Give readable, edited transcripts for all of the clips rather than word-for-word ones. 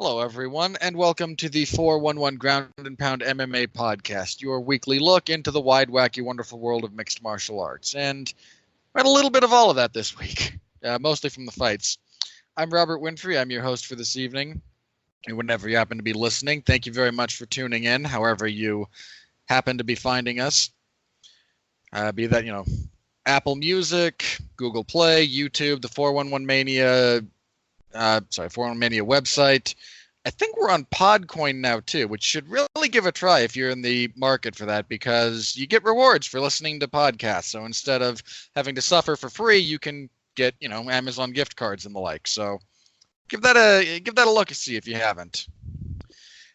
Hello, everyone, and welcome to the 411 Ground and Pound MMA podcast, your weekly look into the wide, wacky, wonderful world of mixed martial arts. And we had a little bit of all of that this week, mostly from the fights. I'm Robert Winfrey. I'm your host for this evening. And whenever you happen to be listening, thank you very much for tuning in, however you happen to be finding us. Be that, Apple Music, Google Play, YouTube, the 411 Mania 411 Mania website. I think we're on Podcoin now too, which should really give a try if you're in the market for that, because you get rewards for listening to podcasts. So instead of having to suffer for free, you can get, Amazon gift cards and the like. So give that a look and see if you haven't.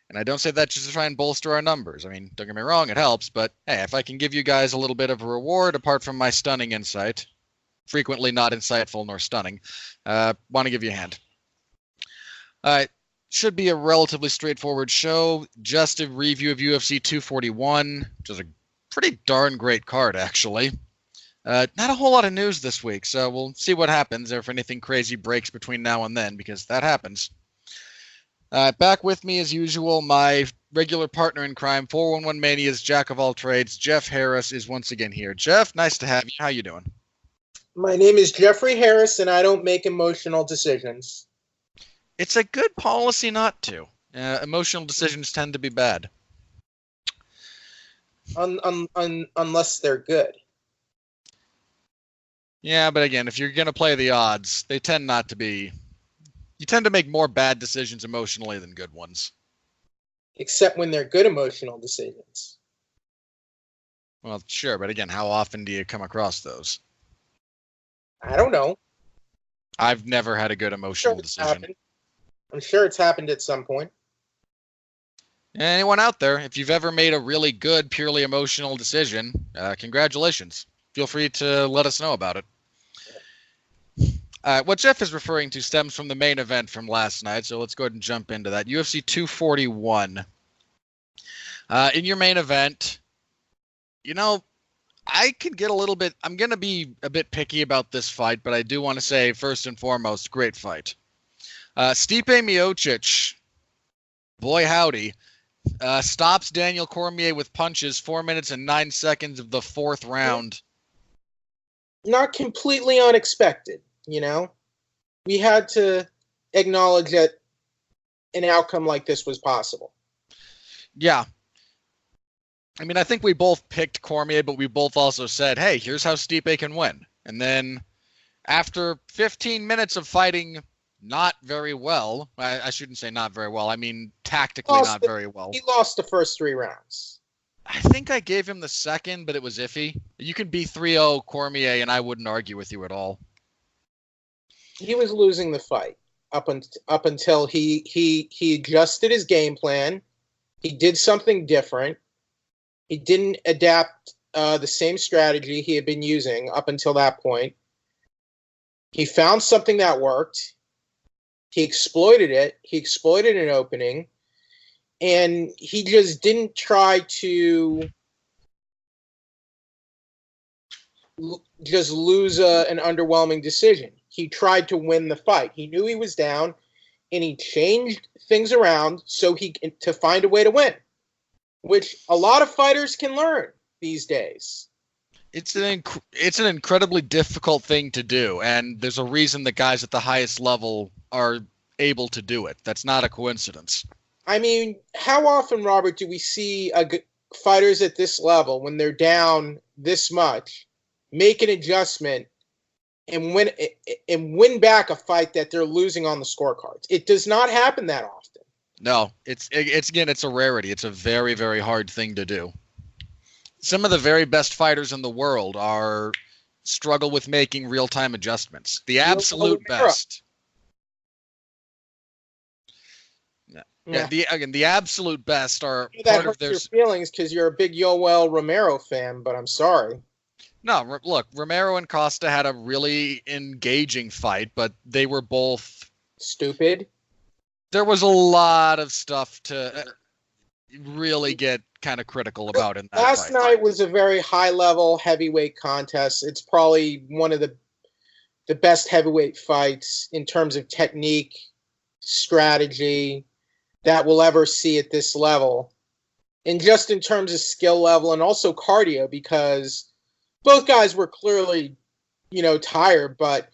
And I don't say that just to try and bolster our numbers. I mean, don't get me wrong, it helps, but hey, if I can give you guys a little bit of a reward apart from my stunning insight, frequently not insightful nor stunning, want to give you a hand. Should be a relatively straightforward show. Just a review of UFC 241, which is a pretty darn great card, actually. Not a whole lot of news this week, so we'll see what happens if anything crazy breaks between now and then, because that happens. Back with me, as usual, my regular partner in crime, 411 Mania's jack of all trades, Jeff Harris, is once again here. Jeff, nice to have you. How you doing? My name is Jeffrey Harris, and I don't make emotional decisions. It's a good policy not to. Emotional decisions tend to be bad. Unless they're good. Yeah, but again, if you're going to play the odds, they tend not to be... You tend to make more bad decisions emotionally than good ones. Except when they're good emotional decisions. Well, sure, but again, how often do you come across those? I don't know. I've never had a good emotional decision. I'm sure it's happened at some point. Anyone out there, if you've ever made a really good, purely emotional decision, congratulations. Feel free to let us know about it. What Jeff is referring to stems from the main event from last night, so let's go ahead and jump into that. UFC 241. In your main event, I could get a little bit... I'm going to be a bit picky about this fight, but I do want to say, first and foremost, great fight. Stipe Miocic, boy howdy, stops Daniel Cormier with punches 4 minutes and 9 seconds of the fourth round. Not completely unexpected, We had to acknowledge that an outcome like this was possible. Yeah. I mean, I think we both picked Cormier, but we both also said, hey, here's how Stipe can win. And then after 15 minutes of fighting... not very well. I shouldn't say not very well. I mean, tactically not very well. He lost the first 3 rounds. I think I gave him the second, but it was iffy. You could be 3-0 Cormier, and I wouldn't argue with you at all. He was losing the fight up until he adjusted his game plan. He did something different. He didn't adapt the same strategy he had been using up until that point. He found something that worked. He exploited it. He exploited an opening, and he just didn't try to just lose an underwhelming decision. He tried to win the fight. He knew he was down, and he changed things around to find a way to win, which a lot of fighters can learn these days. It's an incredibly difficult thing to do, and there's a reason that guys at the highest level are able to do it. That's not a coincidence. I mean, how often, Robert, do we see fighters at this level, when they're down this much, make an adjustment and win back a fight that they're losing on the scorecards? It does not happen that often. No, it's a rarity. It's a very, very hard thing to do. Some of the very best fighters in the world struggle with making real-time adjustments. The absolute best. Yeah. The absolute best are part of their... That hurts your feelings because you're a big Yoel Romero fan, but I'm sorry. No, look, Romero and Costa had a really engaging fight, but they were both... stupid. There was a lot of stuff to really get kind of critical about in that Last fight. night was a very high-level heavyweight contest. It's probably one of the best heavyweight fights in terms of technique, strategy, that we'll ever see at this level. And just in terms of skill level and also cardio, because both guys were clearly, tired. But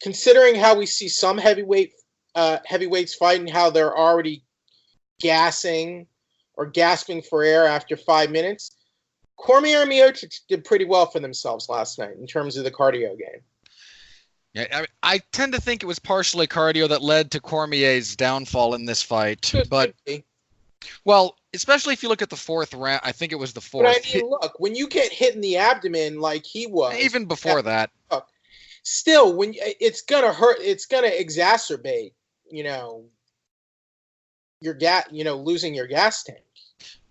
considering how we see some heavyweights fighting, how they're already gassing or gasping for air after 5 minutes, Cormier and Miocic did pretty well for themselves last night in terms of the cardio game. Yeah, I tend to think it was partially cardio that led to Cormier's downfall in this fight. But, well, especially if you look at the fourth round, I think it was the fourth. But I mean, look, when you get hit in the abdomen like he was, even before that, still, when it's gonna hurt, it's gonna exacerbate, your losing your gas tank.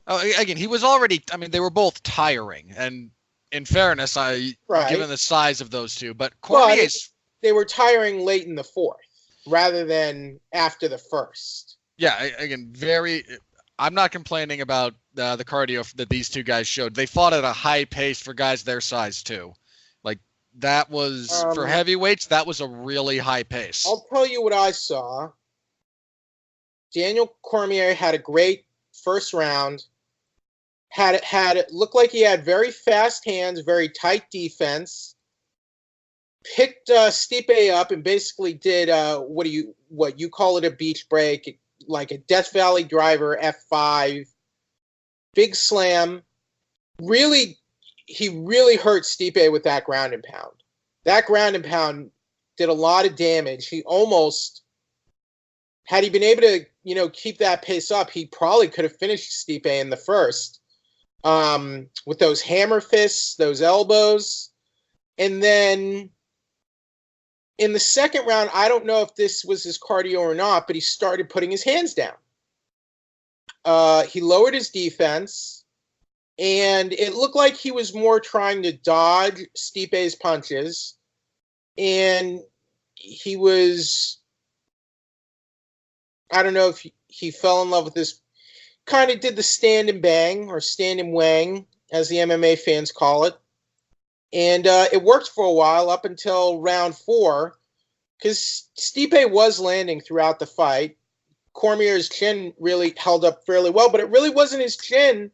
Again, he was already. I mean, they were both tiring, and in fairness, given the size of those two, but Cormier's. They were tiring late in the fourth rather than after the first. Yeah, again, I'm not complaining about the cardio that these two guys showed. They fought at a high pace for guys their size too. Like that was for heavyweights. That was a really high pace. I'll tell you what I saw. Daniel Cormier had a great first round. Had it looked like he had very fast hands, very tight defense. Picked Stipe up and basically did what you call it, a beach break, like a Death Valley driver F5, big slam. Really, he really hurt Stipe with that ground and pound. That ground and pound did a lot of damage. He almost, had he been able to keep that pace up, he probably could have finished Stipe in the first with those hammer fists, those elbows, and then. In the second round, I don't know if this was his cardio or not, but he started putting his hands down. He lowered his defense, and it looked like he was more trying to dodge Stipe's punches. And he was, I don't know if he fell in love with this, kind of did the stand and bang, or stand and wang, as the MMA fans call it. And it worked for a while up until round 4, because Stipe was landing throughout the fight. Cormier's chin really held up fairly well, but it really wasn't his chin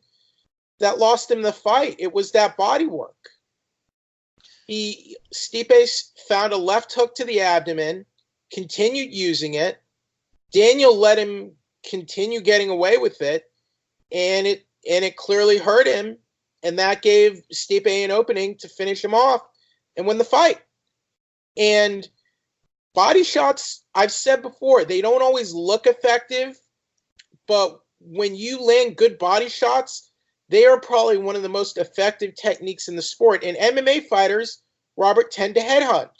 that lost him the fight. It was that body work. Stipe found a left hook to the abdomen, continued using it. Daniel let him continue getting away with it, and it clearly hurt him. And that gave Stipe an opening to finish him off and win the fight. And body shots, I've said before, they don't always look effective. But when you land good body shots, they are probably one of the most effective techniques in the sport. And MMA fighters, Robert, tend to headhunt.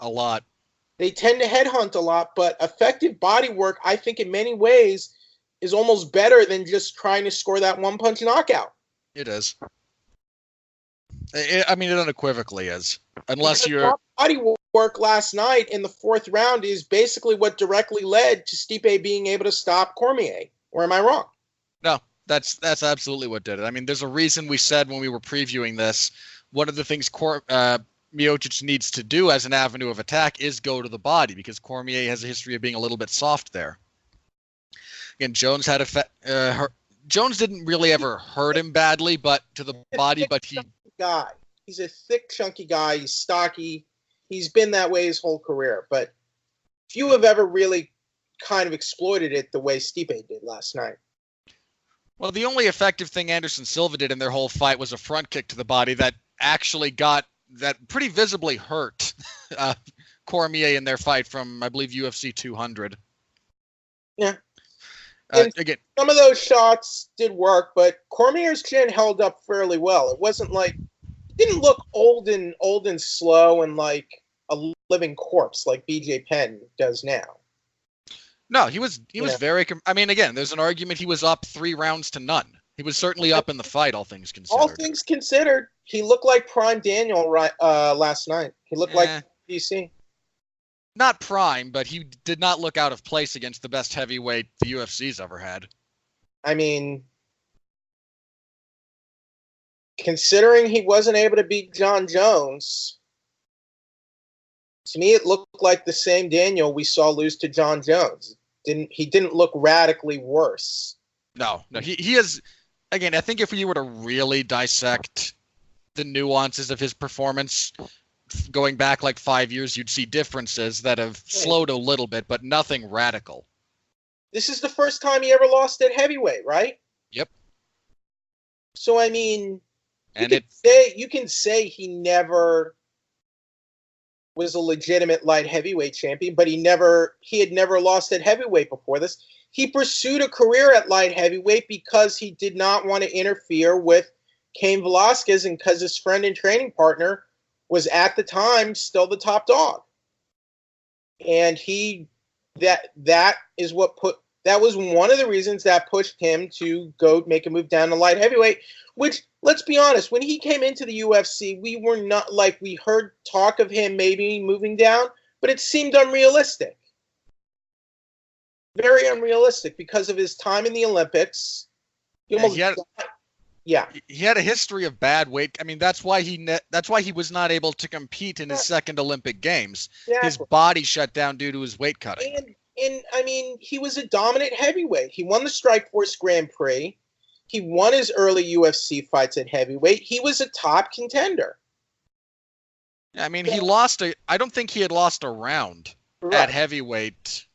A lot. They tend to headhunt a lot. But effective body work, I think in many ways, is almost better than just trying to score that one-punch knockout. It is. I mean, it unequivocally is. Unless you're... Body work last night in the fourth round is basically what directly led to Stipe being able to stop Cormier. Or am I wrong? No, that's absolutely what did it. I mean, there's a reason we said when we were previewing this, one of the things Miocic needs to do as an avenue of attack is go to the body, because Cormier has a history of being a little bit soft there. Again, Jones had Jones didn't really ever hurt him badly, but to the body. But he's a thick, chunky guy. He's stocky. He's been that way his whole career. But few have ever really kind of exploited it the way Stipe did last night. Well, the only effective thing Anderson Silva did in their whole fight was a front kick to the body that actually that pretty visibly hurt Cormier in their fight from, I believe, UFC 200. Yeah. Again, some of those shots did work, but Cormier's chin held up fairly well. It wasn't like, it didn't look old and slow and like a living corpse like BJ Penn does now. No, he was very. I mean, again, there's an argument he was up 3 rounds to none. He was certainly up in the fight, all things considered. All things considered, he looked like prime Daniel last night. He looked like DC. Not prime, but he did not look out of place against the best heavyweight the UFC's ever had. I mean, considering he wasn't able to beat John Jones, to me it looked like the same Daniel we saw lose to John Jones. didn't look radically worse. No, he is. Again, I think if you were to really dissect the nuances of his performance going back like 5 years, you'd see differences that have slowed a little bit, but nothing radical. This is the first time he ever lost at heavyweight, right? Yep. So, I mean, and you can say he never was a legitimate light heavyweight champion, but he had never lost at heavyweight before this. He pursued a career at light heavyweight because he did not want to interfere with Cain Velasquez, and because his friend and training partner was at the time still the top dog. And that was one of the reasons that pushed him to go make a move down to light heavyweight, which, let's be honest, when he came into the UFC, we were not like, we heard talk of him maybe moving down, but it seemed unrealistic. Very unrealistic because of his time in the Olympics. He had a history of bad weight. I mean, that's why he was not able to compete in his second Olympic Games. Exactly. His body shut down due to his weight cutting. And I mean, he was a dominant heavyweight. He won the Strikeforce Grand Prix. He won his early UFC fights at heavyweight. He was a top contender. I mean, I don't think he had lost a round at heavyweight.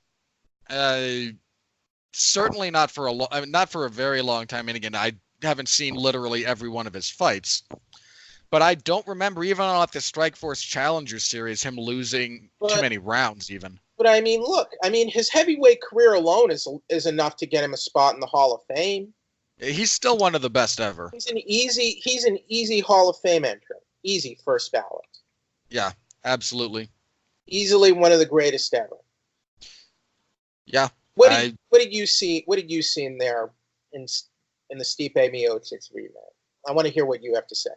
Certainly not for a very long time. And again, I haven't seen literally every one of his fights, but I don't remember even on the Strikeforce Challenger Series him losing too many rounds even. But I mean, look, his heavyweight career alone is enough to get him a spot in the Hall of Fame. He's still one of the best ever. He's an easy Hall of Fame entrant. Easy first ballot. Yeah, absolutely. Easily one of the greatest ever. Yeah. What did you see in there in the Stipe Miocic rematch? I want to hear what you have to say.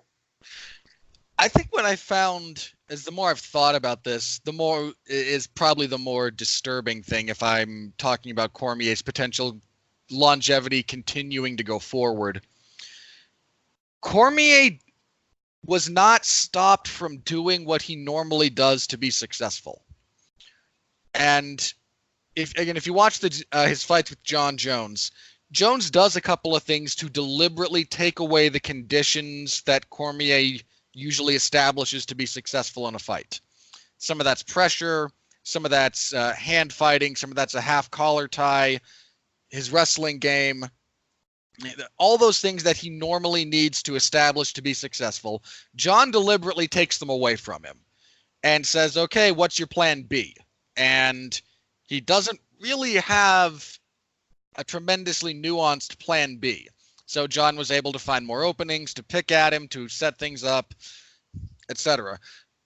I think what I found is the more I've thought about this, the more is probably the more disturbing thing if I'm talking about Cormier's potential longevity continuing to go forward. Cormier was not stopped from doing what he normally does to be successful. And if you watch his fights with John Jones, Jones does a couple of things to deliberately take away the conditions that Cormier usually establishes to be successful in a fight. Some of that's pressure, some of that's hand fighting, some of that's a half collar tie, his wrestling game, all those things that he normally needs to establish to be successful. John deliberately takes them away from him and says, okay, what's your plan B? And he doesn't really have a tremendously nuanced plan B. So John was able to find more openings, to pick at him, to set things up, etc.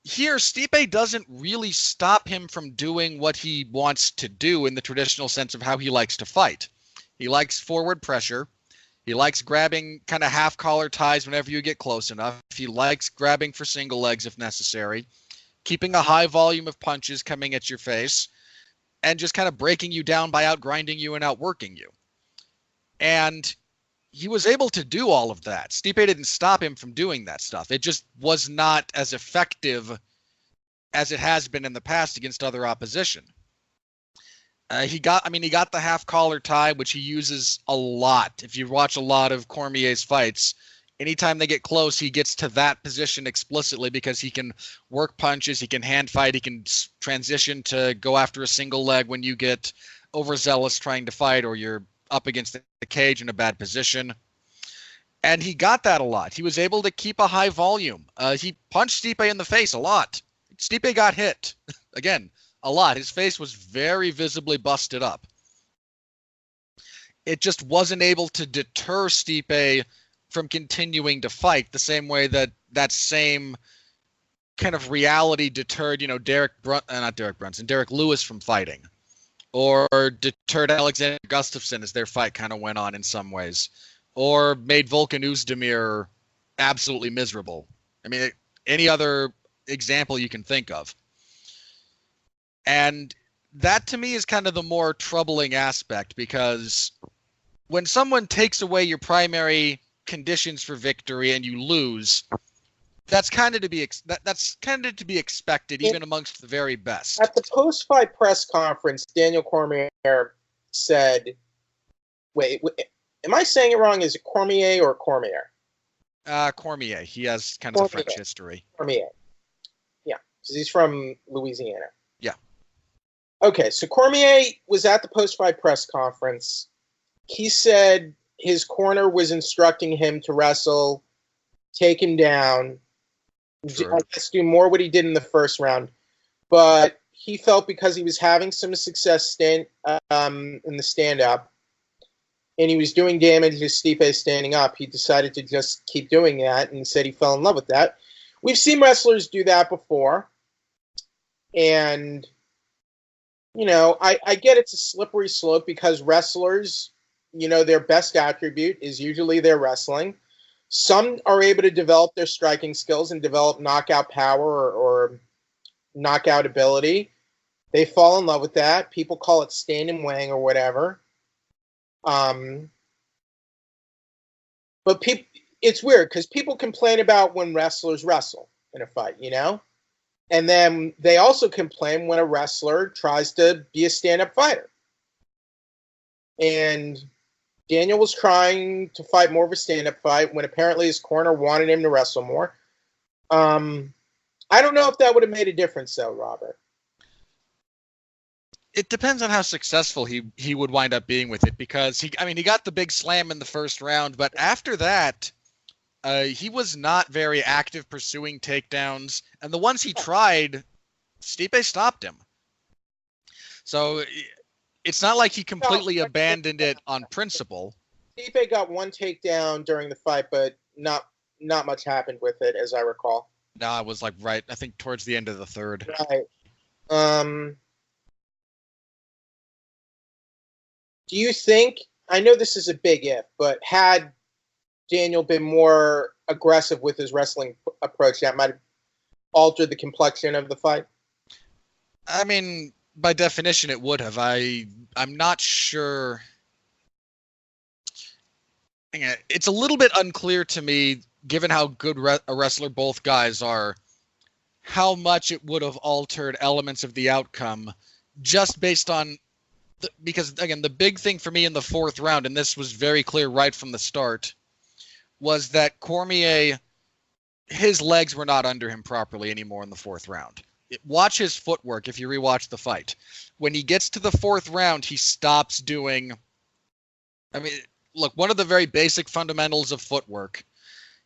Here, Stipe doesn't really stop him from doing what he wants to do in the traditional sense of how he likes to fight. He likes forward pressure. He likes grabbing kind of half collar ties whenever you get close enough. He likes grabbing for single legs if necessary, keeping a high volume of punches coming at your face, and just kind of breaking you down by outgrinding you and outworking you. And he was able to do all of that. Stipe didn't stop him from doing that stuff. It just was not as effective as it has been in the past against other opposition. He got the half collar tie, which he uses a lot. If you watch a lot of Cormier's fights, anytime they get close, he gets to that position explicitly because he can work punches, he can hand fight, he can transition to go after a single leg when you get overzealous trying to fight or you're up against the cage in a bad position. And he got that a lot. He was able to keep a high volume. He punched Stipe in the face a lot. Stipe got hit. Again, a lot. His face was very visibly busted up. It just wasn't able to deter Stipe from continuing to fight the same way that same kind of reality deterred, Derek Lewis from fighting, or deterred Alexander Gustafsson as their fight kind of went on in some ways, or made Volkan Oezdemir absolutely miserable. I mean, any other example you can think of. And that to me is kind of the more troubling aspect, because when someone takes away your primary conditions for victory and you lose, that's kind of to be expected even amongst the very best. At the post-fight press conference, Daniel Cormier said, wait, am I saying it wrong? Is it Cormier or Cormier? Cormier. He has kind of a French history. Cormier. Yeah, because he's from Louisiana. Yeah. Okay, so Cormier was at the post-fight press conference. He said his corner was instructing him to wrestle, take him down, Sure. I guess do more what he did in the first round. But he felt because he was having some success in the stand-up, and he was doing damage to Stipe standing up, he decided to just keep doing that and said he fell in love with that. We've seen wrestlers do that before. And, you know, I get it's a slippery slope because wrestlers, you know, their best attribute is usually their wrestling. Some are able to develop their striking skills and develop knockout power or knockout ability. They fall in love with that. People call it stand and wang or whatever. But it's weird because people complain about when wrestlers wrestle in a fight, you know? And then they also complain when a wrestler tries to be a stand-up fighter. And Daniel was trying to fight more of a stand-up fight when apparently his corner wanted him to wrestle more. I don't know if that would have made a difference, though, Robert. It depends on how successful he would wind up being with it because he got the big slam in the first round, but after that, he was not very active pursuing takedowns, and the ones he tried, Stipe stopped him. So it's not like he completely abandoned it on principle. Stipe got one takedown during the fight, but not much happened with it, as I recall. No, it was like I think towards the end of the third. Right. Do you think, I know this is a big if, but had Daniel been more aggressive with his wrestling approach, that might have altered the complexion of the fight? I mean, by definition, it would have. I'm not sure. It's a little bit unclear to me, given how good a wrestler both guys are, how much it would have altered elements of the outcome just based on because, again, the big thing for me in the fourth round, and this was very clear right from the start, was that Cormier, his legs were not under him properly anymore in the fourth round. Watch his footwork if you rewatch the fight. When he gets to the fourth round, he stops doing... I mean, look, one of the very basic fundamentals of footwork,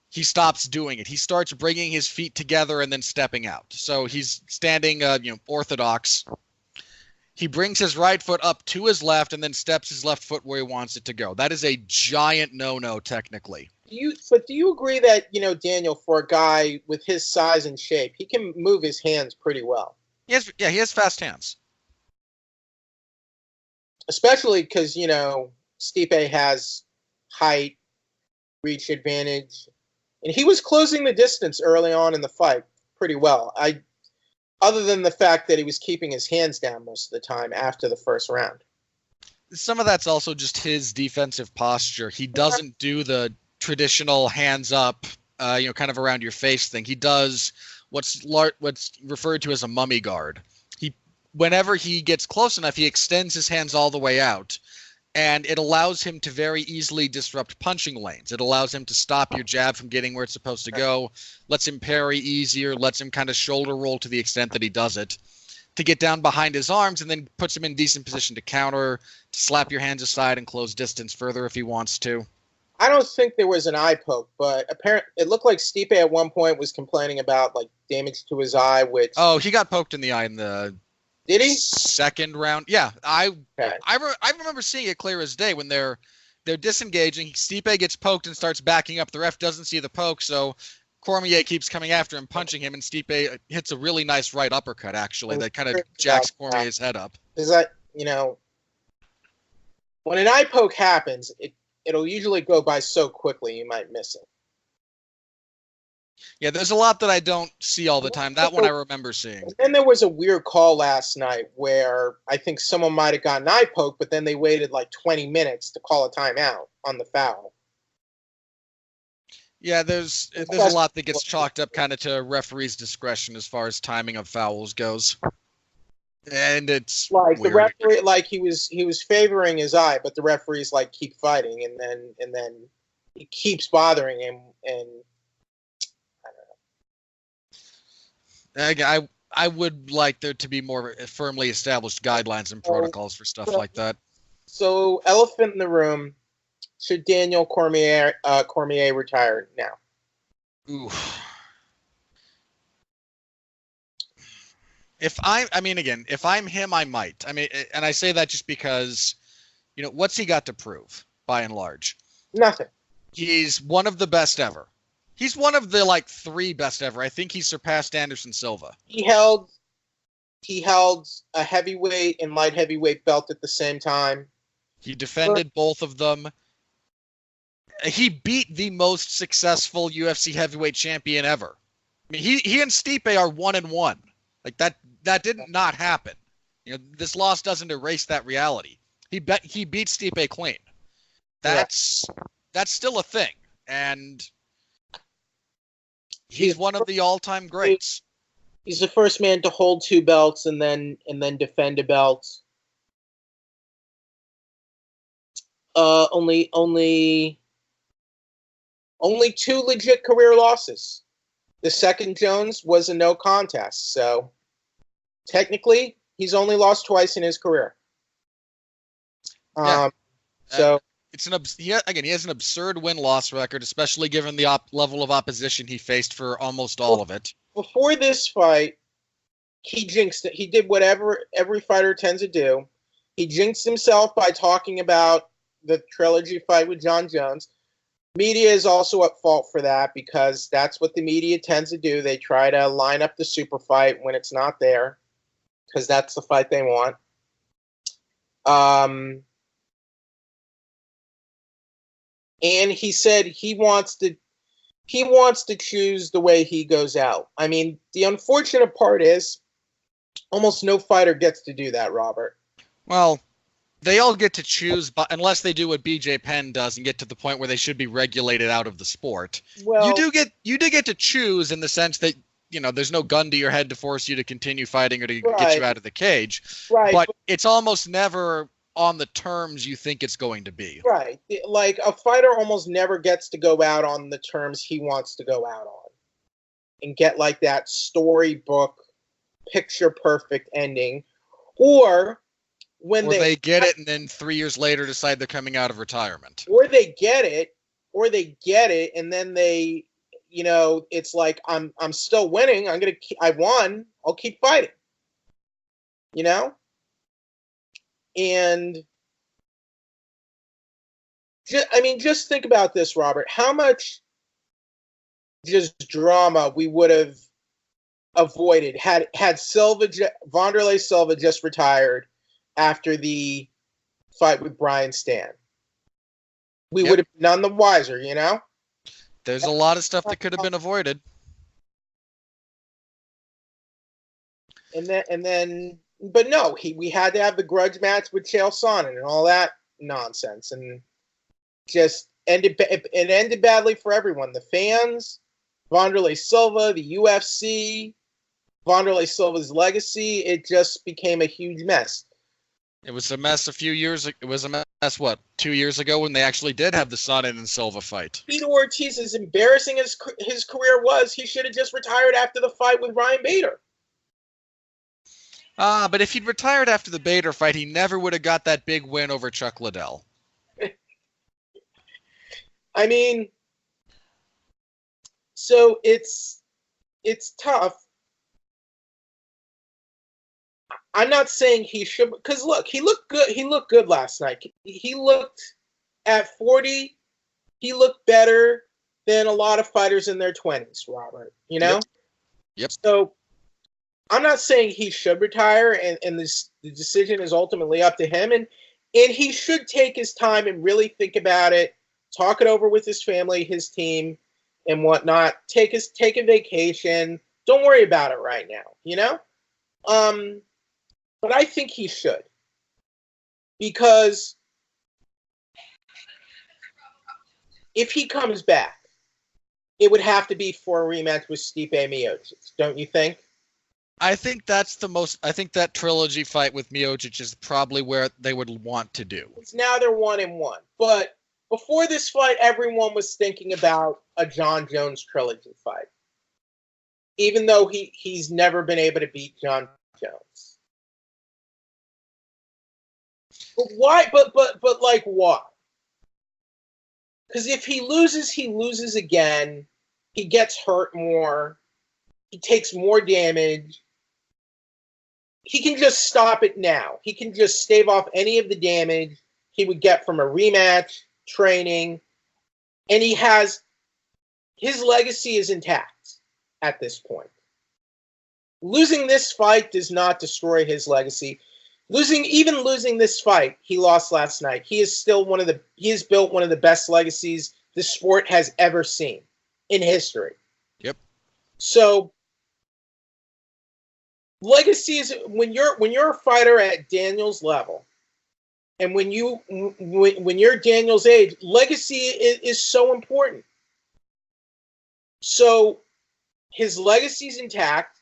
he stops doing it. He starts bringing his feet together and then stepping out. So he's standing, orthodox. He brings his right foot up to his left and then steps his left foot where he wants it to go. That is a giant no-no technically. Do you agree that, Daniel, for a guy with his size and shape, he can move his hands pretty well? He has fast hands. Especially because, Stipe has height, reach advantage. And he was closing the distance early on in the fight pretty well. Other than the fact that he was keeping his hands down most of the time after the first round. Some of that's also just his defensive posture. He doesn't do the traditional hands up, kind of around your face thing. He does what's referred to as a mummy guard. Whenever he gets close enough, he extends his hands all the way out, and it allows him to very easily disrupt punching lanes. It allows him to stop your jab from getting where it's supposed to go, lets him parry easier, lets him kind of shoulder roll to the extent that he does it, to get down behind his arms, and then puts him in decent position to counter, to slap your hands aside and close distance further if he wants to. I don't think there was an eye poke, but apparently it looked like Stipe at one point was complaining about damage to his eye, which... Oh, he got poked in the eye in the... Did he? Second round. Yeah, I remember seeing it clear as day when they're disengaging. Stipe gets poked and starts backing up. The ref doesn't see the poke, so Cormier keeps coming after him, punching him, and Stipe hits a really nice right uppercut, actually, that kind of jacks Cormier's head up. Is that, when an eye poke happens, it'll usually go by so quickly you might miss it. Yeah, there's a lot that I don't see all the time. That one I remember seeing. And then there was a weird call last night where I think someone might have gotten eye poke, but then they waited 20 minutes to call a timeout on the foul. Yeah, there's a lot that gets chalked up kind of to referee's discretion as far as timing of fouls goes. And it's Like the weird. referee, like he was favoring his eye, but the referee's like keep fighting, and then it keeps bothering him, and Again, I would like there to be more firmly established guidelines and protocols for stuff like that. So, elephant in the room: should Daniel Cormier retire now? Ooh. If I'm him, I might. I mean, and I say that just because, what's he got to prove by and large? Nothing. He's one of the best ever. He's one of the three best ever. I think he surpassed Anderson Silva. He held a heavyweight and light heavyweight belt at the same time. He defended both of them. He beat the most successful UFC heavyweight champion ever. I mean, he and Stipe are 1-1. Like that did not happen. This loss doesn't erase that reality. He beat Stipe clean. That's still a thing, and he's one of the all-time greats. He's the first man to hold two belts and then defend a belt. Only two legit career losses. The second Jones was a no contest, so technically he's only lost twice in his career. Yeah. So he has an absurd win-loss record, especially given the level of opposition he faced for almost all of it. Before this fight, he jinxed it. He did whatever every fighter tends to do. He jinxed himself by talking about the trilogy fight with John Jones. Media is also at fault for that because that's what the media tends to do. They try to line up the super fight when it's not there because that's the fight they want. And he said he wants to choose the way he goes out. I mean, the unfortunate part is almost no fighter gets to do that, Robert. Well, they all get to choose, but unless they do what BJ Penn does and get to the point where they should be regulated out of the sport. Well, you do get to choose in the sense that there's no gun to your head to force you to continue fighting or to get you out of the cage. Right. But it's almost never on the terms you think it's going to be. Right. Like a fighter almost never gets to go out on the terms he wants to go out on and get like that storybook picture perfect ending, or when they get it and then 3 years later decide they're coming out of retirement. Or they get it and then they, it's like I'm still winning. I won. I'll keep fighting. And just think about this, Robert. How much just drama we would have avoided had Wanderlei Silva just retired after the fight with Brian Stann. We would have been none the wiser, There's a lot of stuff that could have been avoided. But no, we had to have the grudge match with Chael Sonnen and all that nonsense, and just it ended badly for everyone. The fans, Wanderlei Silva, the UFC, Wanderlei Silva's legacy. It just became a huge mess. It was a mess It was a mess, 2 years ago when they actually did have the Sonnen and Silva fight. Tito Ortiz, as embarrassing as his career was, he should have just retired after the fight with Ryan Bader. But if he'd retired after the Bader fight, he never would have got that big win over Chuck Liddell. I mean, so it's tough. I'm not saying he should, because look, he looked good. He looked good last night. He looked at 40. He looked better than a lot of fighters in their 20s, Robert. Yep. So I'm not saying he should retire, and the decision is ultimately up to him, and he should take his time and really think about it, talk it over with his family, his team, and whatnot. Take a vacation. Don't worry about it right now. But I think he should, because if he comes back, it would have to be for a rematch with Stipe Miocic, don't you think? I think that's the most. I think that trilogy fight with Miocic is probably where they would want to do. Now they're 1-1. But before this fight, everyone was thinking about a John Jones trilogy fight. Even though he's never been able to beat John Jones. But why? But like why? Because if he loses again. He gets hurt more. He takes more damage. He can just stop it now. He can just stave off any of the damage he would get from a rematch, training, and his legacy is intact at this point. Losing this fight does not destroy his legacy. Losing this fight, he lost last night. He has built one of the best legacies the sport has ever seen in history. Yep. So legacy is when you're a fighter at Daniel's level, and when you're Daniel's age, legacy is so important. So his legacy's intact.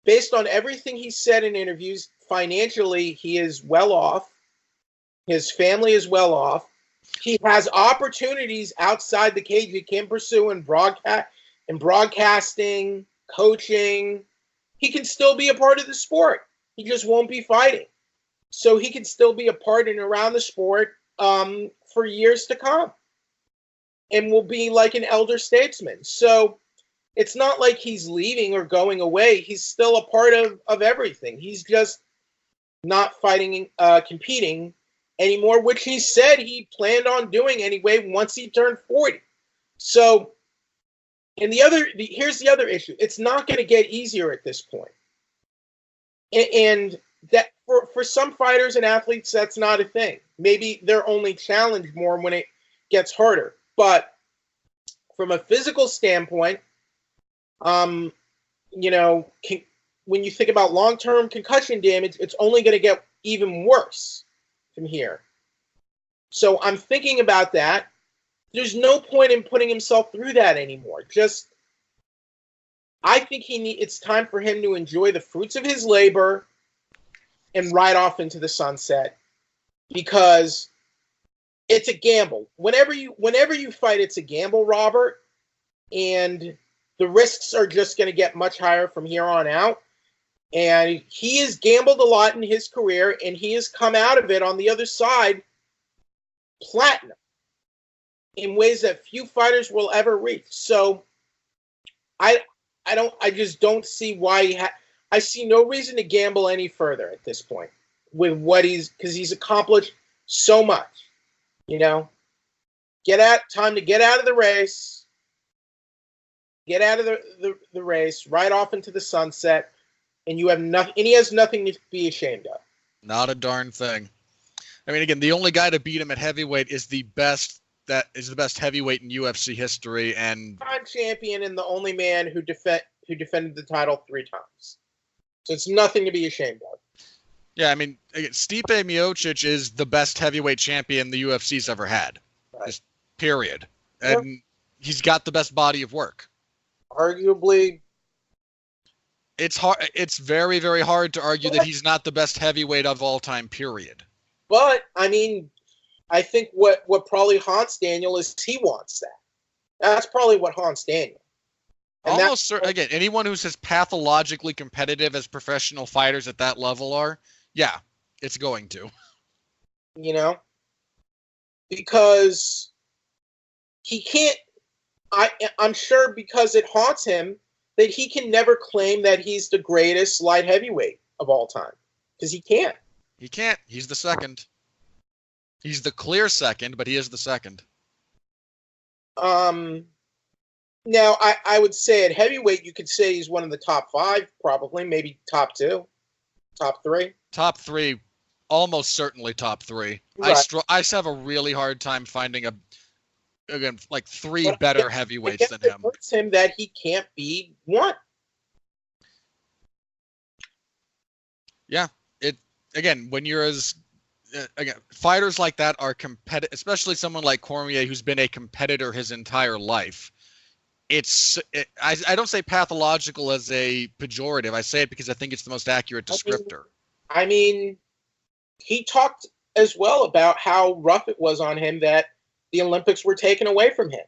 Based on everything he said in interviews, financially he is well off. His family is well off. He has opportunities outside the cage he can pursue in broadcasting, coaching. He can still be a part of the sport. He just won't be fighting. So he can still be a part and around the sport for years to come. And will be like an elder statesman. So it's not like he's leaving or going away. He's still a part of everything. He's just not fighting, competing anymore, which he said he planned on doing anyway once he turned 40. So, and here's the other issue. It's not going to get easier at this point. And that for some fighters and athletes, that's not a thing. Maybe they're only challenged more when it gets harder. But from a physical standpoint, when you think about long-term concussion damage, it's only going to get even worse from here. So I'm thinking about that. There's no point in putting himself through that anymore. I think it's time for him to enjoy the fruits of his labor and ride off into the sunset, because it's a gamble. Whenever you fight, it's a gamble, Robert, and the risks are just going to get much higher from here on out. And he has gambled a lot in his career, and he has come out of it on the other side platinum in ways that few fighters will ever reach. So I just don't see why I see no reason to gamble any further at this point with because he's accomplished so much, time to get out of the race, get out of the race, ride off into the sunset, and you have nothing, and he has nothing to be ashamed of. Not a darn thing. I mean, again, the only guy to beat him at heavyweight is the best heavyweight in UFC history, and champion, and the only man who defended the title 3 times. So it's nothing to be ashamed of. Yeah, I mean, Stipe Miocic is the best heavyweight champion the UFC's ever had. Right. Just period. And he's got the best body of work. Arguably. It's hard. It's very, very hard to argue that he's not the best heavyweight of all time, period. But, I mean, I think what probably haunts Daniel is he wants that. That's probably what haunts Daniel. And almost again, anyone who's as pathologically competitive as professional fighters at that level are, yeah, it's going to. Because he can't. I'm sure because it haunts him that he can never claim that he's the greatest light heavyweight of all time, because he can't. He can't. He's the second. He's the clear second, but he is the second. Now, I would say at heavyweight, you could say he's one of the top 5, probably, maybe top 2, top 3. Top 3, almost certainly top 3. Right. I have a really hard time finding 3 better heavyweights than him. It hurts him that he can't be one. Yeah, when you're fighters like that are competitive, especially someone like Cormier who's been a competitor his entire life. I don't say pathological as a pejorative. I say it because I think it's the most accurate descriptor. I mean, he talked as well about how rough it was on him that the Olympics were taken away from him.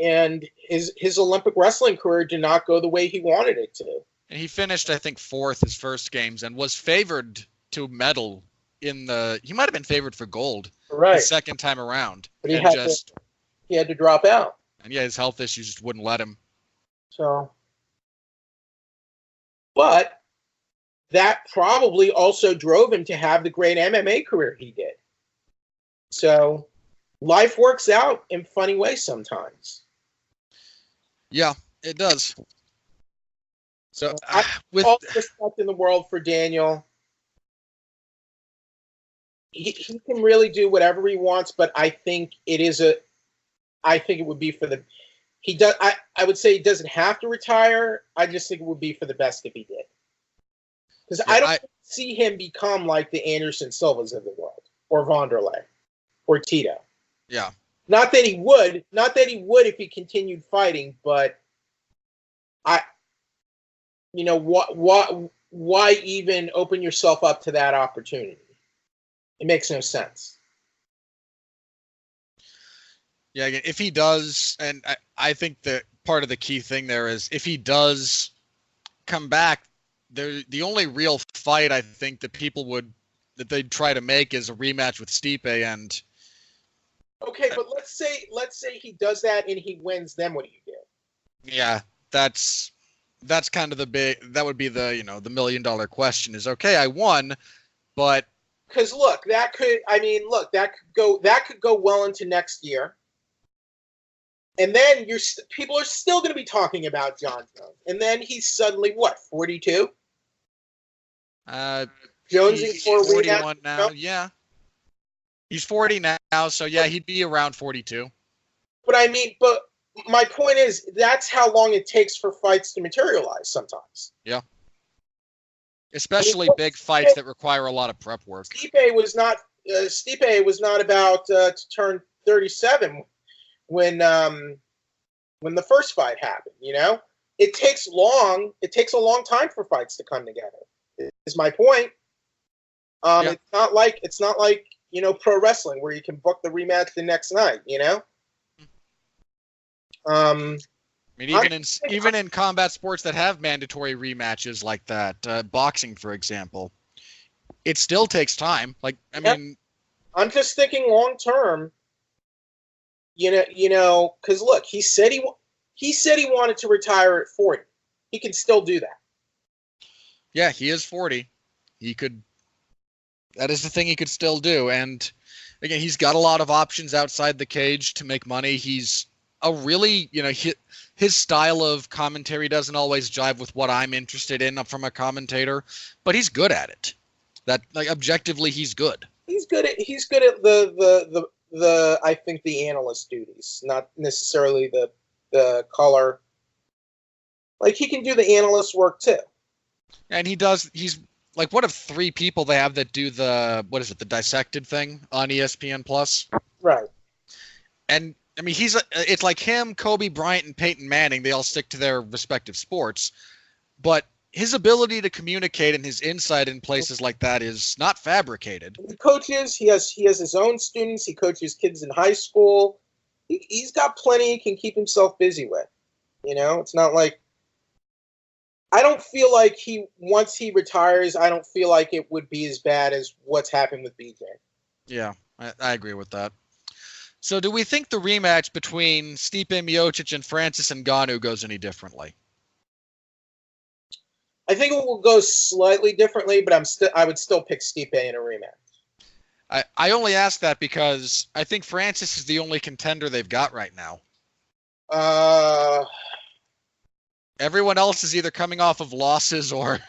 And his Olympic wrestling career did not go the way he wanted it to. And he finished, I think, 4th his first games and was favored to medal in the. He might have been favored for gold the second time around. But he had to drop out. And yeah, his health issues just wouldn't let him. So, but that probably also drove him to have the great MMA career he did. So, life works out in funny ways sometimes. Yeah, it does. So, with all the respect in the world for Daniel, he can really do whatever he wants, but I think it would be for the. He does. I would say he doesn't have to retire. I just think it would be for the best if he did, because I don't see him become like the Anderson Silvas of the world, or Wanderlei, or Tito. Yeah. Not that he would if he continued fighting, but why even open yourself up to that opportunity? It makes no sense. Yeah, again, if he does, and I think that part of the key thing there is if he does come back, the only real fight I think that they'd try to make is a rematch with Stipe. And okay, but let's say he does that and he wins, then what do you do? Yeah, that's kind of that would be the $1 million question is, okay, I won, but because that could go well into next year. And then people are still going to be talking about John Jones. And then he's suddenly, 42? Jones is 41 now, yeah. He's 40 now, so yeah, he'd be around 42. But my point is, that's how long it takes for fights to materialize sometimes. Yeah. Especially big fights that require a lot of prep work. Stipe was not about to turn 37 when the first fight happened. It takes a long time for fights to come together. Is my point. Yeah. It's not like pro wrestling where you can book the rematch the next night. Even in combat sports that have mandatory rematches like that, boxing, for example, it still takes time. I'm just thinking long term. Because look, he said he wanted to retire at 40. He can still do that. Yeah, he is 40. That is the thing he could still do. And again, he's got a lot of options outside the cage to make money. He's a really, his style of commentary doesn't always jive with what I'm interested in from a commentator, but he's good at it. Objectively, he's good. He's good at the I think the analyst duties, not necessarily the color. He can do the analyst work too. And he's one of 3 people they have that do the dissected thing on ESPN Plus. Right. And it's like him, Kobe Bryant, and Peyton Manning. They all stick to their respective sports, but his ability to communicate and his insight in places like that is not fabricated. He coaches. He has his own students. He coaches kids in high school. He's got plenty he can keep himself busy with. It's not like. I don't feel like once he retires, I don't feel like it would be as bad as what's happened with BJ. Yeah, I agree with that. So do we think the rematch between Stipe Miocic and Francis Ngannou goes any differently? I think it will go slightly differently, but I would still pick Stipe in a rematch. I only ask that because I think Francis is the only contender they've got right now. Everyone else is either coming off of losses or.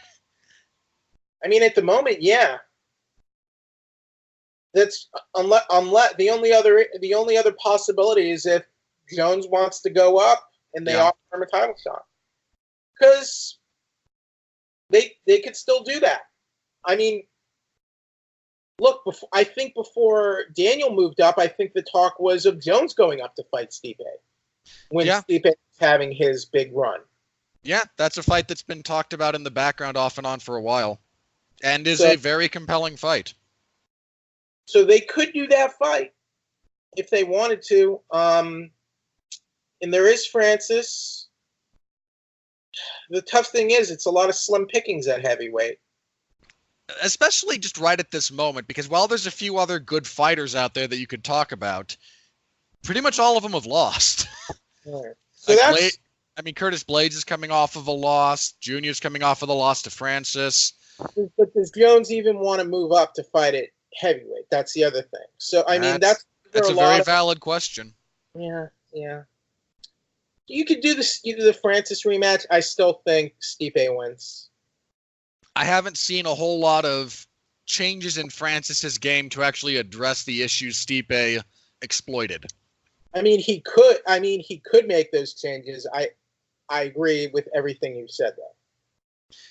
At the moment, yeah. That's unless the only other possibility is if Jones wants to go up and they offer him a title shot, because they could still do that. Look, I think before Daniel moved up, I think the talk was of Jones going up to fight Stipe. when Yeah. Stipe is having his big run. Yeah, that's a fight that's been talked about in the background off and on for a while, and is So, a very compelling fight. so they could do that fight if they wanted to. And there is Francis. The tough thing is, it's a lot of slim pickings at heavyweight. Especially just right at this moment, because while there's a few other good fighters out there that you could talk about, pretty much all of them have lost. Right. So Curtis Blades is coming off of a loss. Junior's coming off of the loss to Francis. But does Jones even want to move up to fight at heavyweight? That's the other thing. So that's a very valid question. Yeah. You could do the Francis rematch. I still think Stipe wins. I haven't seen a whole lot of changes in Francis's game to actually address the issues Stipe exploited. He could make those changes. I agree with everything you said though.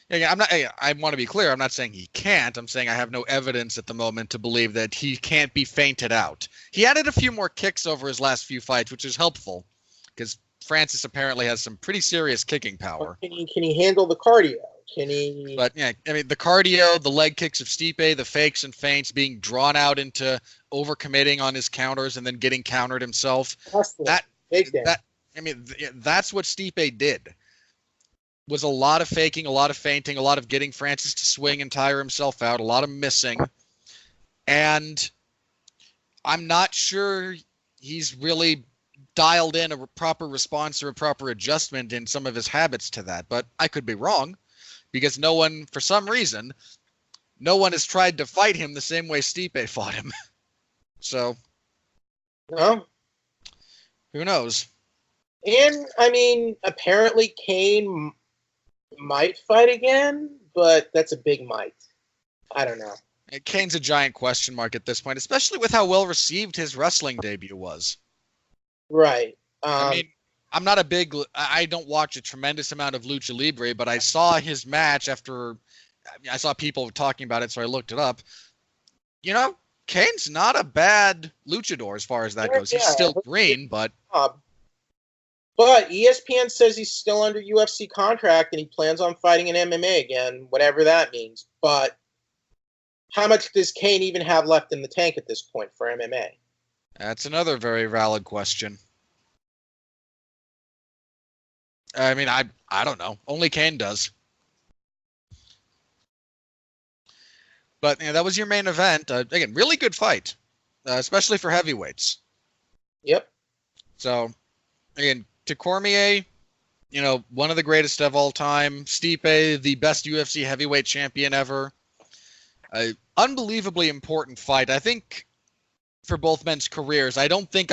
Yeah, I want to be clear. I'm not saying he can't. I'm saying I have no evidence at the moment to believe that he can't be fainted out. He added a few more kicks over his last few fights, which is helpful because Francis apparently has some pretty serious kicking power. Can he handle the cardio? Can he? But yeah, the cardio, the leg kicks of Stipe, the fakes and feints, being drawn out into overcommitting on his counters and then getting countered himself. That's what Stipe did. Was a lot of faking, a lot of feinting, a lot of getting Francis to swing and tire himself out, a lot of missing. And I'm not sure he's really dialed in a proper response or a proper adjustment in some of his habits to that. But I could be wrong, because for some reason, no one has tried to fight him the same way Stipe fought him. So, no. Who knows? And apparently Kane might fight again, but that's a big might. I don't know. Kane's a giant question mark at this point, especially with how well received his wrestling debut was. Right. I'm not I don't watch a tremendous amount of Lucha Libre, but I saw his match after I saw people talking about it, so I looked it up. Kane's not a bad luchador as far as that goes. He's still green, but ESPN says he's still under UFC contract and he plans on fighting in MMA again, whatever that means. But how much does Kane even have left in the tank at this point for MMA? That's another very valid question. I don't know. Only Kane does. But that was your main event. Again, really good fight, especially for heavyweights. Yep. So, again, to Cormier, one of the greatest of all time. Stipe, the best UFC heavyweight champion ever. Unbelievably important fight. I think for both men's careers, I don't think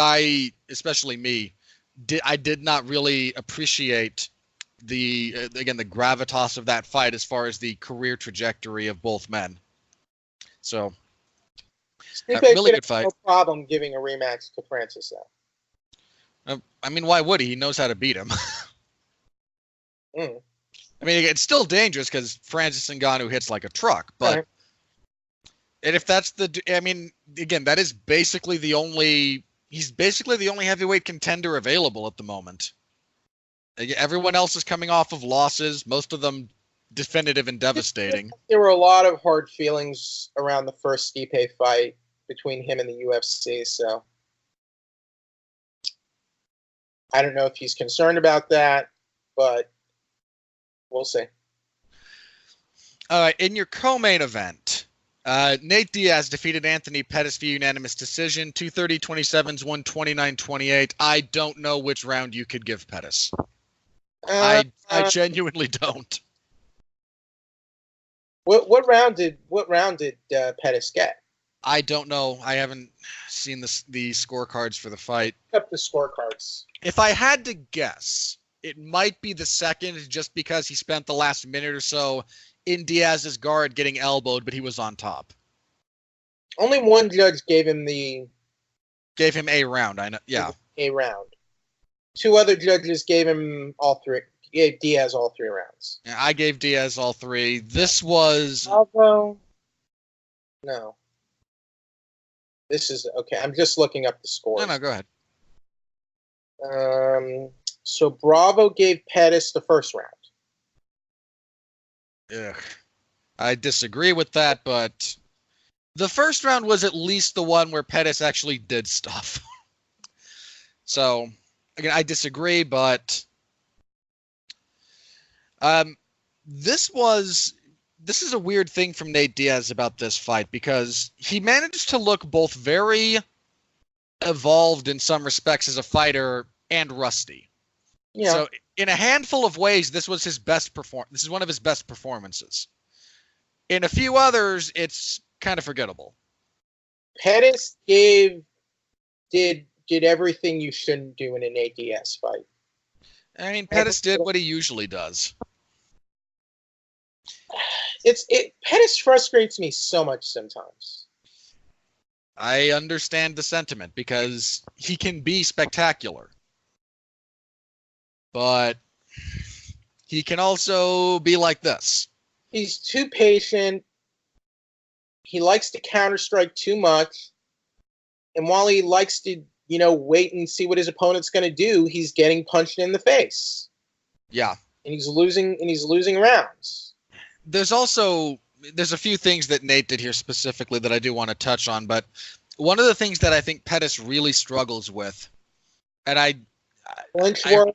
especially me, I did not really appreciate the gravitas of that fight as far as the career trajectory of both men. So, really good fight. No problem giving a rematch to Francis, though. Why would he? He knows how to beat him. It's still dangerous because Francis Ngannou hits like a truck, but right. And if that's that is basically he's basically the only heavyweight contender available at the moment. Everyone else is coming off of losses, most of them definitive and devastating. There were a lot of hard feelings around the first Stipe fight between him and the UFC, so I don't know if he's concerned about that, but we'll see. All right, in your co-main event, Nate Diaz defeated Anthony Pettis via unanimous decision, 230-27s, 129-28. I don't know which round you could give Pettis. I genuinely don't. What round did Pettis get? I don't know. I haven't seen the scorecards for the fight. Up the scorecards. If I had to guess, it might be the second, just because he spent the last minute or so in Diaz's guard getting elbowed, but he was on top. Only one judge gave him a round. I know. Yeah, a round. Two other judges gave him all three. Gave Diaz all 3 rounds. Yeah, I gave Diaz all 3. This was. Although, no. This is okay. I'm just looking up the score. No, go ahead. So Bravo gave Pettis the first round. Ugh. I disagree with that, but the first round was at least the one where Pettis actually did stuff. So, again, I disagree, but this is a weird thing from Nate Diaz about this fight because he managed to look both very evolved in some respects as a fighter and rusty. Yeah. So in a handful of ways, this was his best this is one of his best performances. In a few others, it's kind of forgettable. Pettis did everything you shouldn't do in an Nate Diaz fight. I mean, Pettis did what he usually does. Pettis frustrates me so much sometimes. I understand the sentiment because he can be spectacular. But he can also be like this. He's too patient. He likes to counter-strike too much. And while he likes to, wait and see what his opponent's going to do, he's getting punched in the face. Yeah. And he's losing rounds. There's a few things that Nate did here specifically that I do want to touch on, but one of the things that I think Pettis really struggles with, and Clinch work.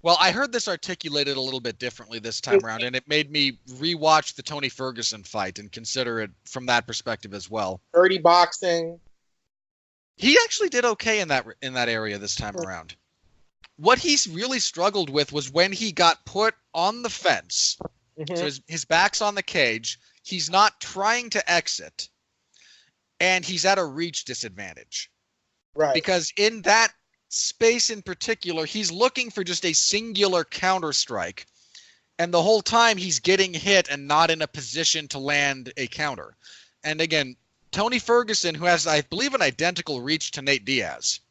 Well, I heard this articulated a little bit differently this time around, and it made me rewatch the Tony Ferguson fight and consider it from that perspective as well. Dirty boxing. He actually did okay in that area this time around. What he's really struggled with was when he got put on the fence. Mm-hmm. So his back's on the cage. He's not trying to exit, and he's at a reach disadvantage. Right. Because in that space in particular, he's looking for just a singular counter strike, and the whole time he's getting hit and not in a position to land a counter. And again, Tony Ferguson, who has, I believe, an identical reach to Nate Diaz.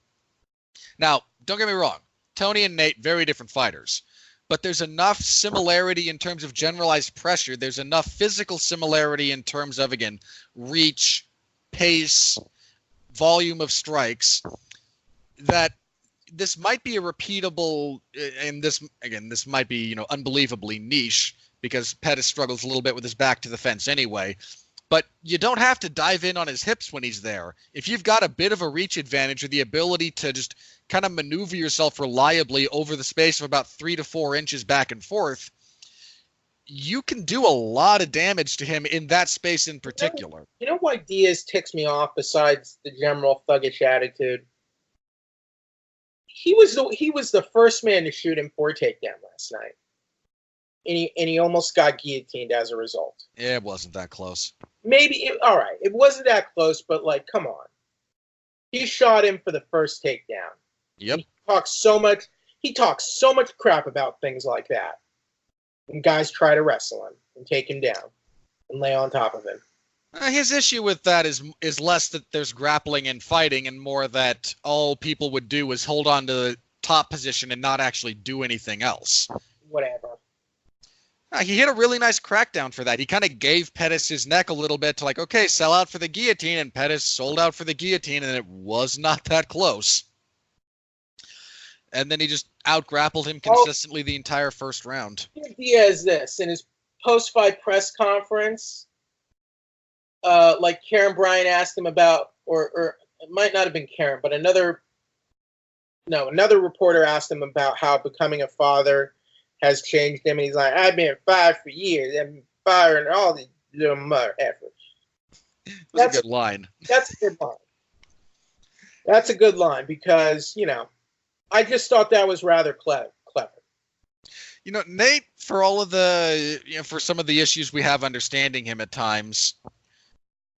Now, don't get me wrong, Tony and Nate, very different fighters, but there's enough similarity in terms of generalized pressure. There's enough physical similarity in terms of, again, reach, pace, volume of strikes, that this might be a repeatable, and this might be, unbelievably niche because Pettis struggles a little bit with his back to the fence anyway. But you don't have to dive in on his hips when he's there. If you've got a bit of a reach advantage or the ability to just kind of maneuver yourself reliably over the space of about 3 to 4 inches back and forth, you can do a lot of damage to him in that space in particular. You know why Diaz ticks me off besides the general thuggish attitude? He was the first man to shoot him for a takedown last night. And he almost got guillotined as a result. Yeah, it wasn't that close. All right. It wasn't that close, but come on. He shot him for the first takedown. Yep. He talks so much crap about things like that. And guys try to wrestle him and take him down and lay on top of him. His issue with that is less that there's grappling and fighting and more that all people would do is hold on to the top position and not actually do anything else. Whatever. He hit a really nice crackdown for that. He kind of gave Pettis his neck a little bit to okay, sell out for the guillotine, and Pettis sold out for the guillotine, and it was not that close. And then he just out-grappled him consistently the entire first round. Diaz this, in his post-fight press conference, Karen Bryant asked him about, or it might not have been Karen, but another reporter asked him about how becoming a father has changed him, and he's like, I've been fired for years. I've been firing all these little mother efforts. That's a good line. That's a good line. That's a good line because, I just thought that was rather clever. Nate, for all of the, for some of the issues we have understanding him at times,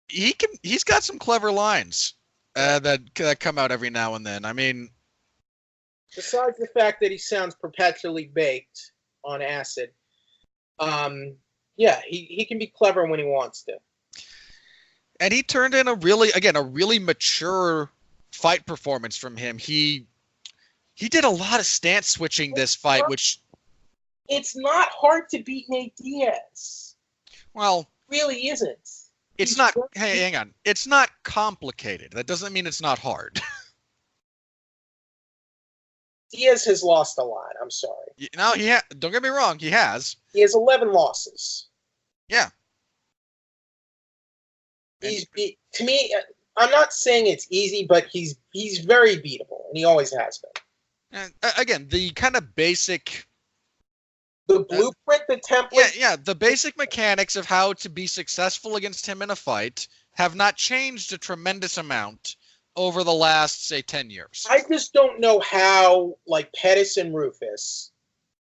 he's got some clever lines that come out every now and then. I mean, besides the fact that he sounds perpetually baked on acid, he can be clever when he wants to. And he turned in a really mature fight performance from him. He did a lot of stance switching this fight, which... It's not hard to beat Nate Diaz. Well... It really isn't. It's not... Hey, hang on. It's not complicated. That doesn't mean it's not hard. Diaz has lost a lot. I'm sorry. No, don't get me wrong. He has. He has 11 losses. Yeah. To me, I'm not saying it's easy, but he's very beatable, and he always has been. And again, the kind of basic... The blueprint, the template... Yeah, the basic mechanics of how to be successful against him in a fight have not changed a tremendous amount over the last, say, 10 years. I just don't know how, like, Pettis and Rufus,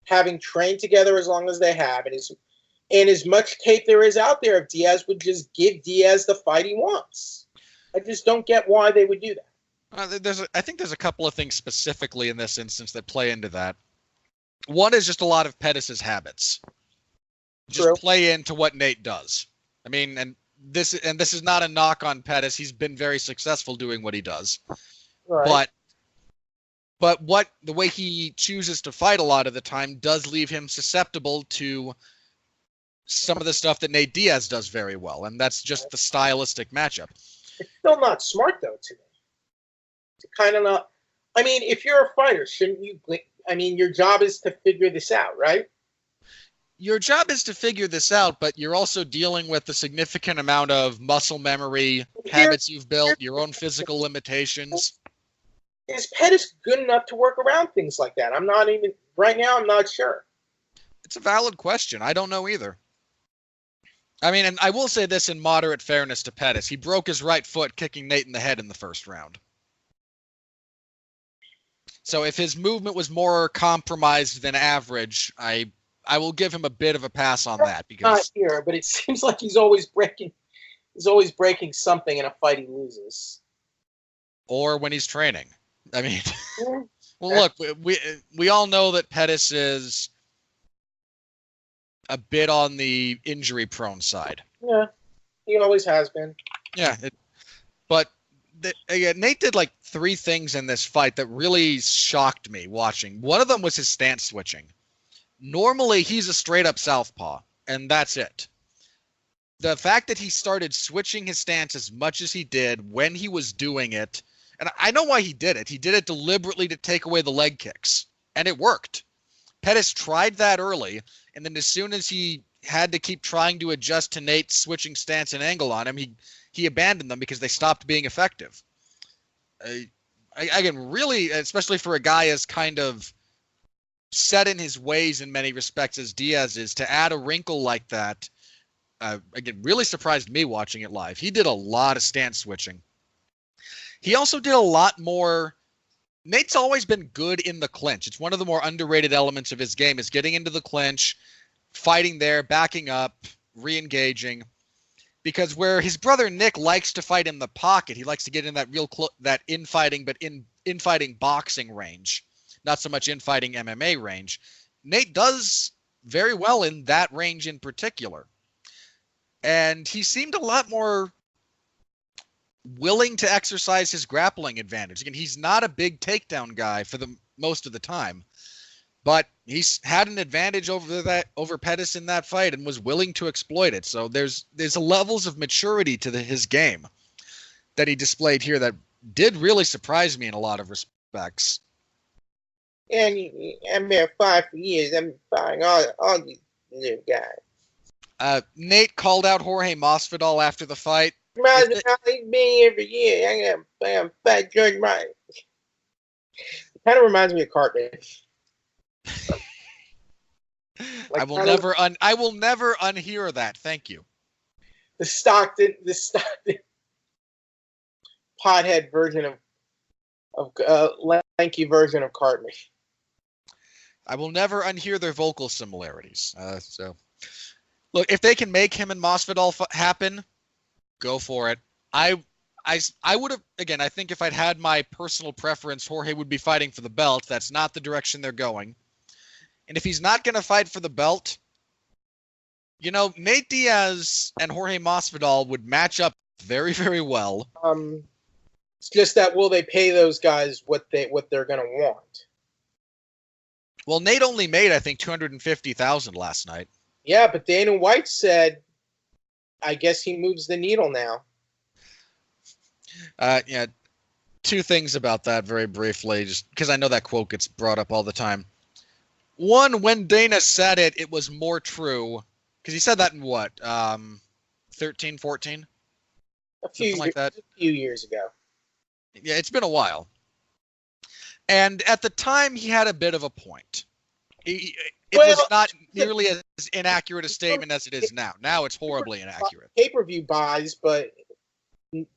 having trained together as long as they have, and as much tape there is out there, if Diaz would just give Diaz the fight he wants. I just don't get why they would do that. I think there's a couple of things specifically in this instance that play into that. One is just a lot of Pettis' habits. Just play into what Nate does. I mean, and this is not a knock on Pettis. He's been very successful doing what he does. Right. But the way he chooses to fight a lot of the time does leave him susceptible to some of the stuff that Nate Diaz does very well, and that's just the stylistic matchup. It's still not smart, though, to me. To kind of not... I mean, if you're a fighter, shouldn't you... I mean, your job is to figure this out, right? Your job is to figure this out, but you're also dealing with a significant amount of muscle memory, habits you've built, your own physical limitations. Is Pettis good enough to work around things like that? Right now, I'm not sure. It's a valid question. I don't know either. I mean, and I will say this in moderate fairness to Pettis. He broke his right foot kicking Nate in the head in the first round. So if his movement was more compromised than average, I will give him a bit of a pass on that, because not here, but it seems like he's always breaking something in a fight he loses. Or when he's training. I mean, well, look, we all know that Pettis is a bit on the injury-prone side. Yeah, he always has been. Yeah, but again, Nate did like 3 things in this fight that really shocked me watching. One of them was his stance switching. Normally, he's a straight-up southpaw, and that's it. The fact that he started switching his stance as much as he did when he was doing it, and I know why he did it. He did it deliberately to take away the leg kicks, and it worked. Pettis tried that early, and then as soon as he had to keep trying to adjust to Nate's switching stance and angle on him, he abandoned them because they stopped being effective. Again, really, especially for a guy as kind of set in his ways in many respects as Diaz is, to add a wrinkle like that, again, really surprised me watching it live. He did a lot of stance switching. He also did a lot more... Nate's always been good in the clinch. It's one of the more underrated elements of his game, is getting into the clinch, fighting there, backing up, re-engaging. Because where his brother Nick likes to fight in the pocket, he likes to get in that that infighting, but infighting boxing range, not so much infighting MMA range. Nate does very well in that range in particular. And he seemed a lot more willing to exercise his grappling advantage. Again, he's not a big takedown guy for the most of the time, but he's had an advantage over Pettis in that fight and was willing to exploit it. So there's levels of maturity to his game that he displayed here that did really surprise me in a lot of respects. And I've been fighting for years. I've been fighting all these little guys. Nate called out Jorge Masvidal after the fight. He's been here for years. I got fat George Martin. It kind of reminds me of Cartman. Like, I will never unhear that. Thank you. The Stockton pothead version of lanky version of Cartman. I will never unhear their vocal similarities. So, look, if they can make him and Masvidal happen, go for it. I would have, again, I think if I'd had my personal preference, Jorge would be fighting for the belt. That's not the direction they're going. And if he's not going to fight for the belt, Nate Diaz and Jorge Masvidal would match up very, very well. It's just that, will they pay those guys what they're going to want? Well, Nate only made, I think, $250,000 last night. Yeah, but Dana White said, I guess he moves the needle now. Yeah, two things about that very briefly, just because I know that quote gets brought up all the time. One, when Dana said it, it was more true, because he said that in what, 13, 14? Something like that. A few years ago. Yeah, it's been a while. And at the time, he had a bit of a point. It was not nearly as inaccurate a statement as it is now. Now it's horribly inaccurate. Pay-per-view buys, but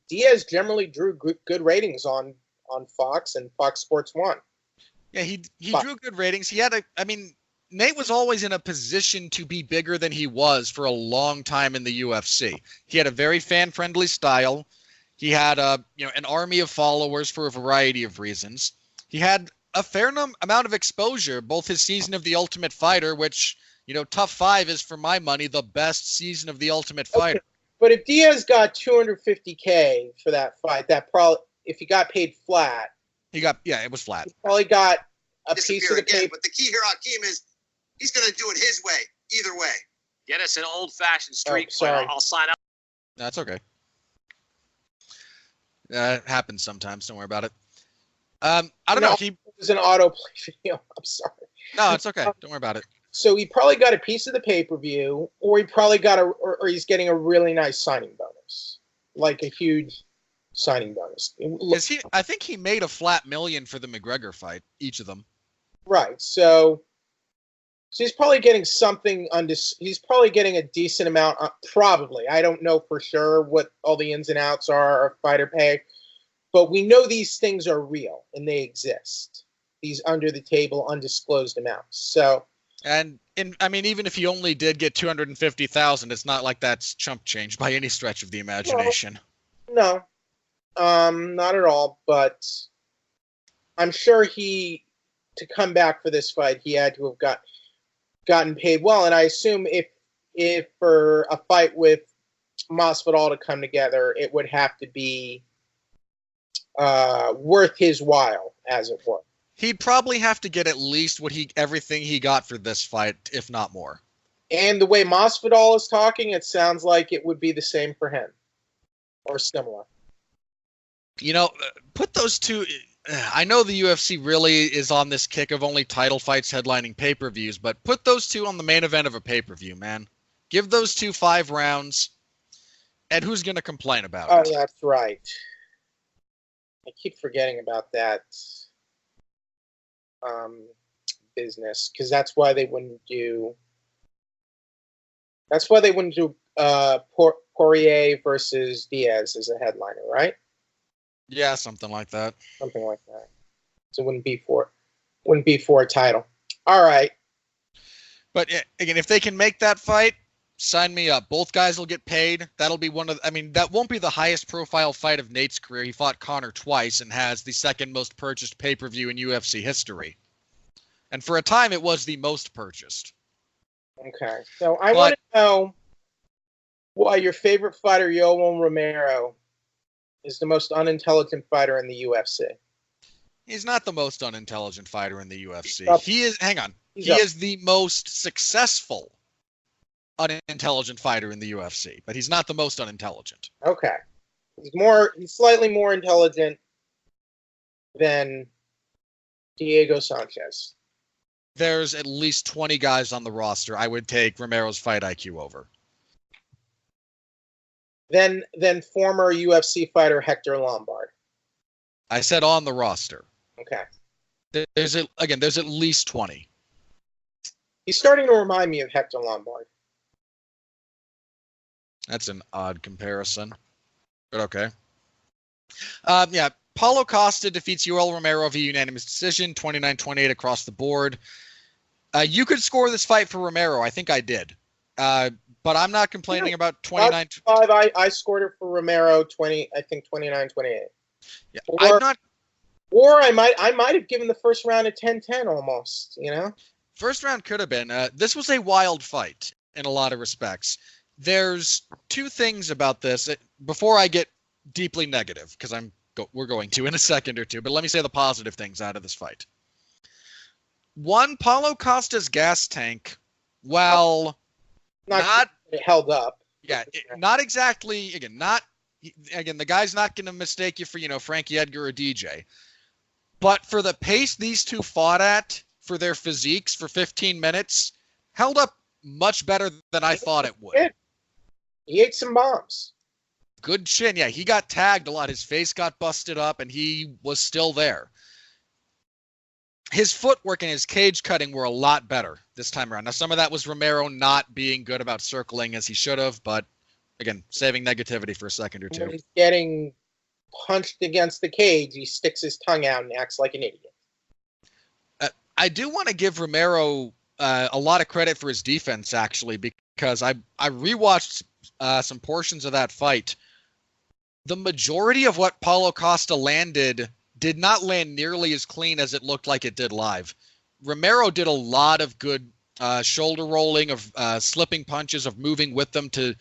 Diaz generally drew good ratings on Fox and Fox Sports 1. Yeah, he drew good ratings. Nate was always in a position to be bigger than he was for a long time in the UFC. He had a very fan-friendly style. He had an army of followers for a variety of reasons. He had a fair amount of exposure, both his season of The Ultimate Fighter, which, Tough 5 is, for my money, the best season of The Ultimate Fighter. But if Diaz got $250K for that fight, that probably, if he got paid flat, it was flat. He probably got a piece of the paper. But the key here, Hakeem, is he's going to do it his way, either way. Get us an old-fashioned street fight. I'll sign up. That's okay. It happens sometimes. Don't worry about it. I don't know. It was an autoplay video. I'm sorry. No, it's okay. Don't worry about it. So he probably got a piece of the pay-per-view, or he probably got or he's getting a really nice signing bonus, like a huge signing bonus. I think he made a flat $1 million for the McGregor fight, each of them. Right. So he's probably getting something he's probably getting a decent amount. Probably. I don't know for sure what all the ins and outs are of fighter pay, but we know these things are real and they exist. These under the table, undisclosed amounts. So. And even if he only did get $250,000, it's not like that's chump change by any stretch of the imagination. No, not at all. But I'm sure to come back for this fight, he had to have gotten paid well. And I assume if for a fight with Masvidal to come together, it would have to be worth his while, as it were. He'd probably have to get at least everything he got for this fight, if not more. And the way Masvidal is talking, it sounds like it would be the same for him, or similar. Put those two. I know the UFC really is on this kick of only title fights headlining pay-per-views, but put those two on the main event of a pay-per-view, man. Give those two 5 rounds, and who's going to complain about it? Oh, that's right. I keep forgetting about that. Business, because that's why they wouldn't do Poirier versus Diaz as a headliner, right? Yeah, something like that. So it wouldn't be for a title. All right. But again, if they can make that fight, sign me up. Both guys will get paid. That'll be that won't be the highest profile fight of Nate's career. He fought Conor twice and has the second most purchased pay-per-view in UFC history. And for a time, it was the most purchased. Okay. So I want to know why your favorite fighter, Yoel Romero, is the most unintelligent fighter in the UFC. He's not the most unintelligent fighter in the UFC. He is the most successful unintelligent fighter in the UFC, but he's not the most unintelligent. Okay. He's slightly more intelligent than Diego Sanchez. There's at least 20 guys on the roster I would take Romero's fight IQ over. Then former UFC fighter Hector Lombard. I said on the roster. Okay. There's at least 20. He's starting to remind me of Hector Lombard. That's an odd comparison, but okay. Paulo Costa defeats Yoel Romero via unanimous decision, 29-28 across the board. You could score this fight for Romero. I think I did. But I'm not complaining about 29. I scored it for Romero 29-28. Yeah, I'm not. Or I might have given the first round a 10-10 almost, First round could have been. This was a wild fight in a lot of respects. There's two things about this before I get deeply negative, because we're going to in a second or two, but let me say the positive things out of this fight. One, Paulo Costa's gas tank, while not held up. Yeah, not exactly, again, not Again, the guy's not going to mistake you for, Frankie Edgar or DJ. But for the pace these two fought at, for their physiques, for 15 minutes, held up much better than I thought it would. He ate some bombs. Good chin. Yeah, he got tagged a lot. His face got busted up, and he was still there. His footwork and his cage cutting were a lot better this time around. Now, some of that was Romero not being good about circling as he should have, but again, saving negativity for a second or two. When he's getting punched against the cage, he sticks his tongue out and acts like an idiot. I do want to give Romero a lot of credit for his defense, actually, because I rewatched some portions of that fight. The majority of what Paulo Costa landed did not land nearly as clean as it looked like it did live. Romero did a lot of good shoulder rolling, of slipping punches, of moving with them to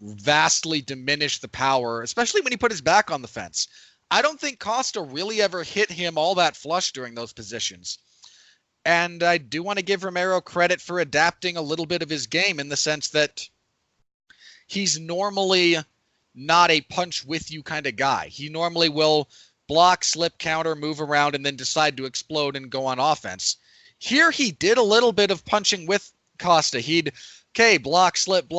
vastly diminish the power, especially when he put his back on the fence. I don't think Costa really ever hit him all that flush during those positions. And I do want to give Romero credit for adapting a little bit of his game in the sense that he's normally not a punch with you kind of guy. He normally will block, slip, counter, move around, and then decide to explode and go on offense. Here he did a little bit of punching with Costa. He'd, block, slip,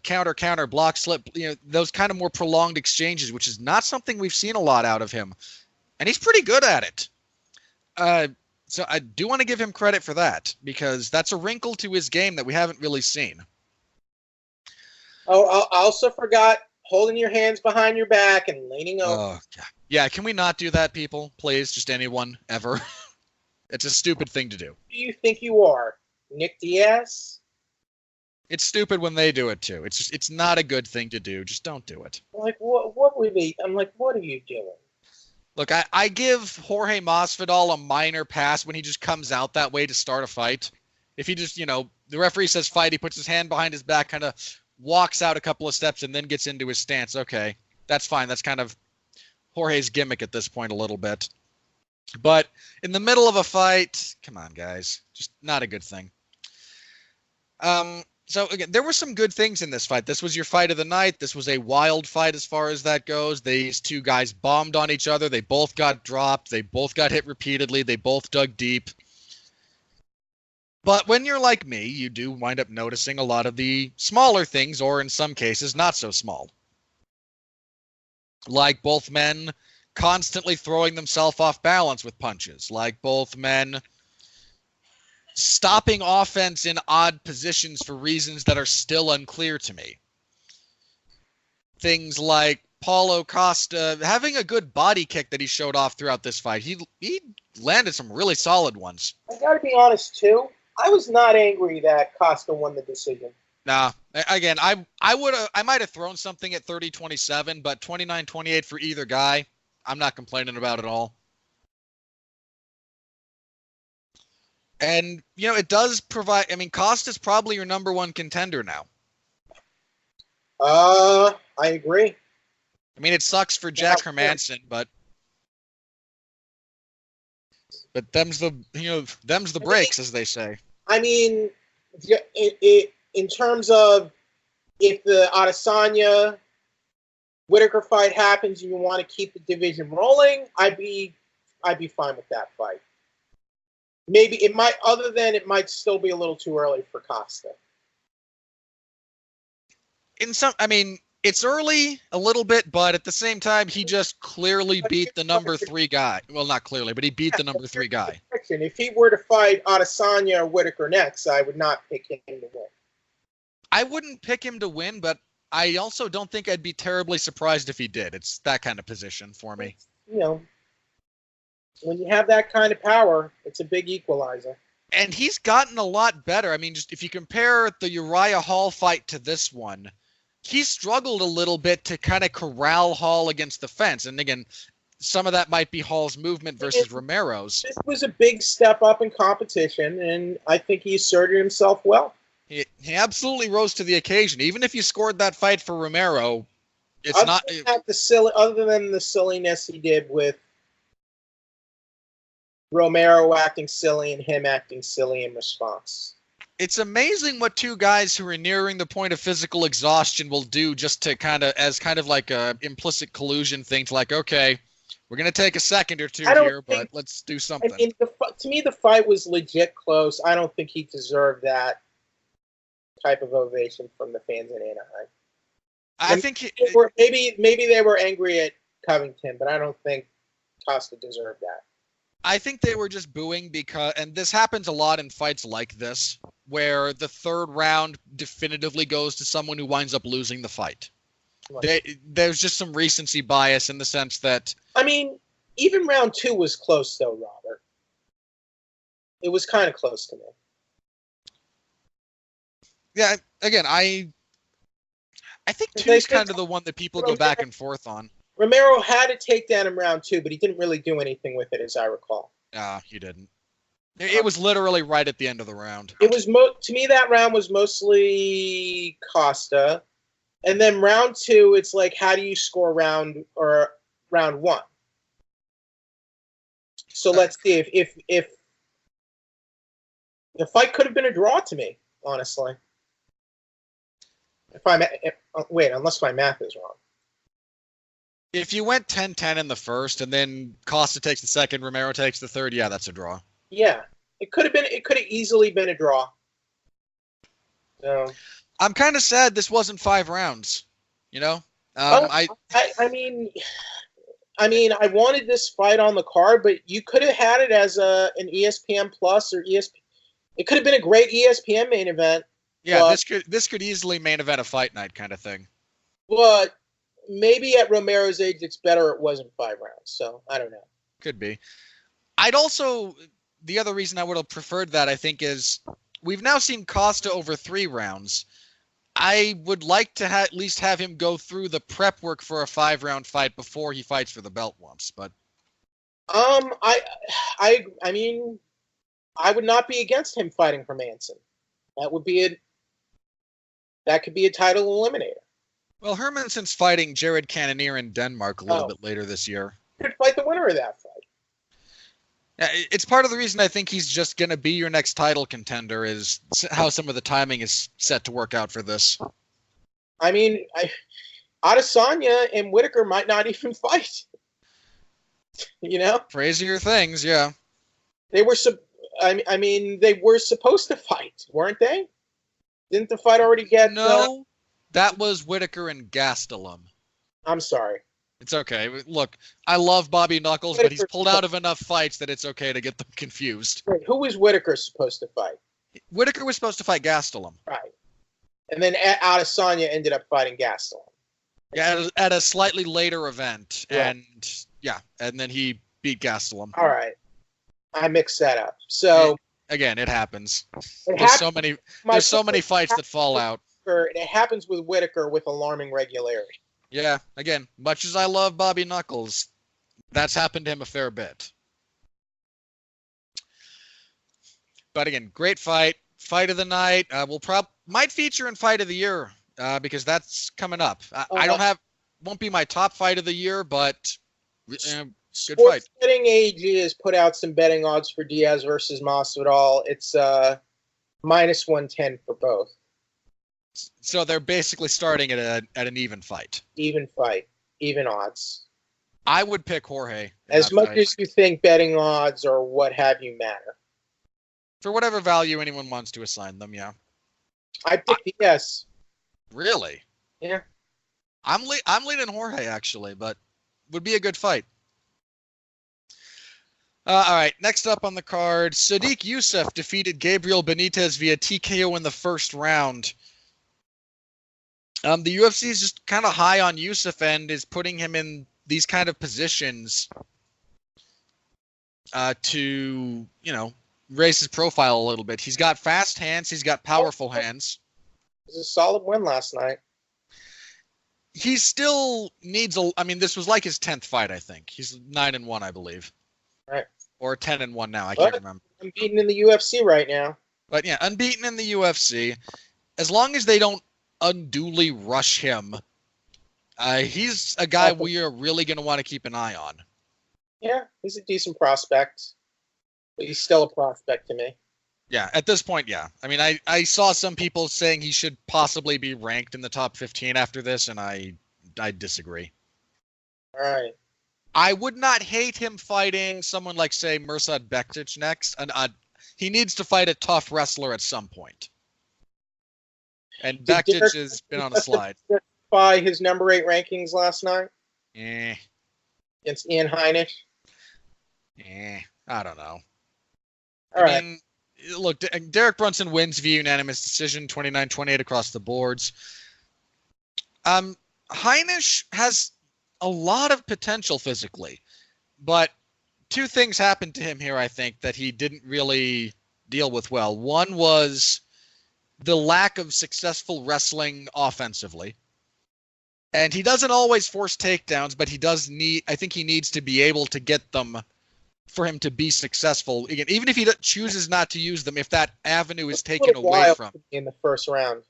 counter, counter, block, slip, those kind of more prolonged exchanges, which is not something we've seen a lot out of him. And he's pretty good at it. So I do want to give him credit for that, because that's a wrinkle to his game that we haven't really seen. Oh, I also forgot holding your hands behind your back and leaning over. Oh, God. Yeah, can we not do that, people? Please, just anyone, ever. It's a stupid thing to do. Who do you think you are, Nick Diaz? It's stupid when they do it, too. It's not a good thing to do. Just don't do it. Like, what would they... I'm like, what are you doing? Look, I give Jorge Masvidal a minor pass when he just comes out that way to start a fight. If he just, the referee says fight, he puts his hand behind his back, kind of walks out a couple of steps and then gets into his stance. Okay, that's fine. That's kind of Jorge's gimmick at this point a little bit. But in the middle of a fight, come on, guys. Just not a good thing. So, again, there were some good things in this fight. This was your fight of the night. This was a wild fight as far as that goes. These two guys bombed on each other. They both got dropped. They both got hit repeatedly. They both dug deep. But when you're like me, you do wind up noticing a lot of the smaller things, or in some cases, not so small. Like both men constantly throwing themselves off balance with punches. Like both men stopping offense in odd positions for reasons that are still unclear to me. Things like Paulo Costa having a good body kick that he showed off throughout this fight. He landed some really solid ones. I gotta be honest, too. I was not angry that Costa won the decision. Nah. Again, I might have thrown something at 30-27, but 29-28 for either guy, I'm not complaining about at all. And, it does provide... Costa's probably your number one contender now. I agree. It sucks for Jack Hermanson, but them's the breaks, as they say. In terms of if the Adesanya Whitaker fight happens and you want to keep the division rolling, I'd be fine with that fight. Maybe it might still be a little too early for Costa. It's early a little bit, but at the same time, he just clearly beat the number 3 guy. Well, not clearly, but he beat the number 3 guy. If he were to fight Adesanya or Whitaker next, I would not pick him to win. I wouldn't pick him to win, but I also don't think I'd be terribly surprised if he did. It's that kind of position for me. When you have that kind of power, it's a big equalizer. And he's gotten a lot better. Just if you compare the Uriah Hall fight to this one, he struggled a little bit to kind of corral Hall against the fence. And again, some of that might be Hall's movement versus Romero's. This was a big step up in competition, and I think he asserted himself well. He absolutely rose to the occasion. Even if you scored that fight for Romero, it's other than the silliness he did with Romero acting silly and him acting silly in response. It's amazing what two guys who are nearing the point of physical exhaustion will do just to kind of like a implicit collusion thing to like, okay, we're going to take a second or two here, but let's do something. I mean, to me, the fight was legit close. I don't think he deserved that type of ovation from the fans in Anaheim. I think maybe they were angry at Covington, but I don't think Costa deserved that. I think they were just booing because, and this happens a lot in fights like this, where the third round definitively goes to someone who winds up losing the fight. There's just some recency bias in the sense that... I mean, even round 2 was close, though, Robert. It was kind of close to me. Yeah, again, I think 2 is kind of the one that people go back and forth on. Romero had a takedown in round 2, but he didn't really do anything with it, as I recall. He didn't. It was literally right at the end of the round. It was to me, that round was mostly Costa, and then round 2, it's like, how do you score round 1? So let's see if the fight could have been a draw to me, honestly. Unless my math is wrong. If you went 10-10 in the first and then Costa takes the second, Romero takes the third, yeah, that's a draw. Yeah. It could have easily been a draw. So I'm kind of sad this wasn't 5 rounds, you know? I mean, I wanted this fight on the card, but you could have had it as an ESPN Plus or ESPN. It could have been a great ESPN main event. Yeah, this could easily main event a fight night kind of thing. But maybe at Romero's age, it's better it wasn't 5 rounds. So I don't know. Could be. The other reason I would have preferred that, I think, is we've now seen Costa over 3 rounds. I would like to at least have him go through the prep work for a 5-round fight before he fights for the belt once. But I mean, I would not be against him fighting for Manson. That could be a title eliminator. Well, Hermansson's fighting Jared Cannonier in Denmark a little bit later this year. Could fight the winner of that fight. Yeah, it's part of the reason I think he's just going to be your next title contender is how some of the timing is set to work out for this. I mean, Adesanya and Whitaker might not even fight. You know? Crazier things, yeah. They were they were supposed to fight, weren't they? Didn't the fight already get... No, that was Whitaker and Gastelum. I'm sorry. It's okay. Look, I love Bobby Knuckles, but he's pulled out of enough fights that it's okay to get them confused. Wait, who was Whitaker supposed to fight? Whitaker was supposed to fight Gastelum. Right. And then Adesanya ended up fighting Gastelum. Yeah, at a slightly later event. Right. And then he beat Gastelum. All right. I mixed that up. So... Again, it happens. There's so many fights that fall out. It happens with Whitaker with alarming regularity. Yeah, again, much as I love Bobby Knuckles, that's happened to him a fair bit. But again, great fight. Fight of the night. Might feature in Fight of the Year because that's coming up. Won't be my top fight of the year, but good fight. Sports Betting AG has put out some betting odds for Diaz versus Masvidal. It's minus 110 for both. So they're basically starting at an even fight. Even fight. Even odds. I would pick Jorge. As much as you think betting odds or what have you matter. For whatever value anyone wants to assign them, yeah. I pick Diaz. Really? Yeah. I'm leaning Jorge, actually, but would be a good fight. All right, next up on the card, Sadiq Youssef defeated Gabriel Benitez via TKO in the first round. The UFC is just kind of high on Youssef and is putting him in these kind of positions to, raise his profile a little bit. He's got fast hands. He's got powerful hands. It was a solid win last night. He still needs this was like his 10th fight, I think. He's 9-1, I believe. Right. Or 10-1 now. I can't remember. Unbeaten in the UFC right now. But yeah, unbeaten in the UFC. As long as they don't unduly rush him, he's a guy we are really going to want to keep an eye on. Yeah, he's a decent prospect. But he's still a prospect to me. Yeah, at this point, yeah. I mean, I saw some people saying he should possibly be ranked in the top 15 after this, and I disagree. All right. I would not hate him fighting someone like, say, Mirsad Bektic next. And he needs to fight a tough wrestler at some point. And Bektic has been on a slide. By his number 8 rankings last night? Against Ian Heinisch? I don't know. All right. Mean, look, Derek Brunson wins via unanimous decision, 29-28 across the boards. Heinisch has a lot of potential physically, but two things happened to him here, I think, that he didn't really deal with well. One was the lack of successful wrestling offensively. And he doesn't always force takedowns, but I think he needs to be able to get them for him to be successful. Again, even if he chooses not to use them, if that avenue is taken away from him. In the first round.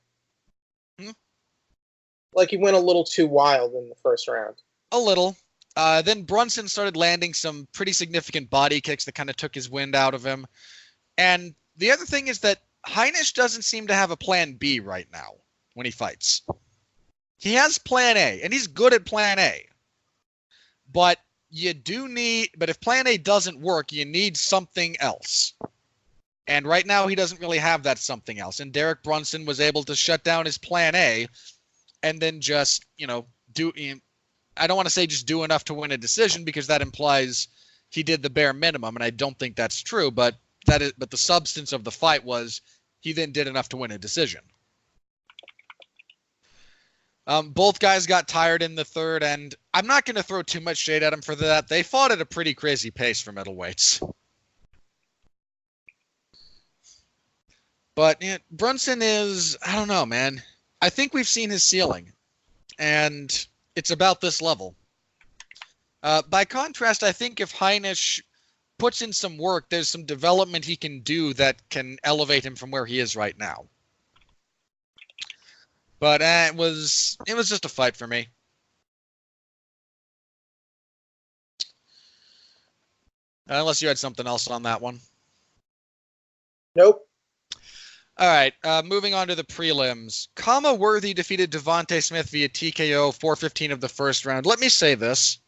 Like he went a little too wild in the first round. A little. Then Brunson started landing some pretty significant body kicks that kind of took his wind out of him. And the other thing is that Heinisch doesn't seem to have a plan B right now when he fights. He has plan A, and he's good at plan A. But if plan A doesn't work, you need something else. And right now he doesn't really have that something else. And Derek Brunson was able to shut down his plan A and then just, I don't want to say just do enough to win a decision because that implies he did the bare minimum, and I don't think that's true, but the substance of the fight was he then did enough to win a decision. Both guys got tired in the third, and I'm not going to throw too much shade at them for that. They fought at a pretty crazy pace for middleweights. But Brunson is, I don't know, man. I think we've seen his ceiling, and it's about this level. By contrast, I think if Heinisch puts in some work, there's some development he can do that can elevate him from where he is right now. But it was just a fight for me. Unless you had something else on that one. Nope. All right, moving on to the prelims. Kama Worthy defeated Devontae Smith via TKO 4:15 of the first round. Let me say this,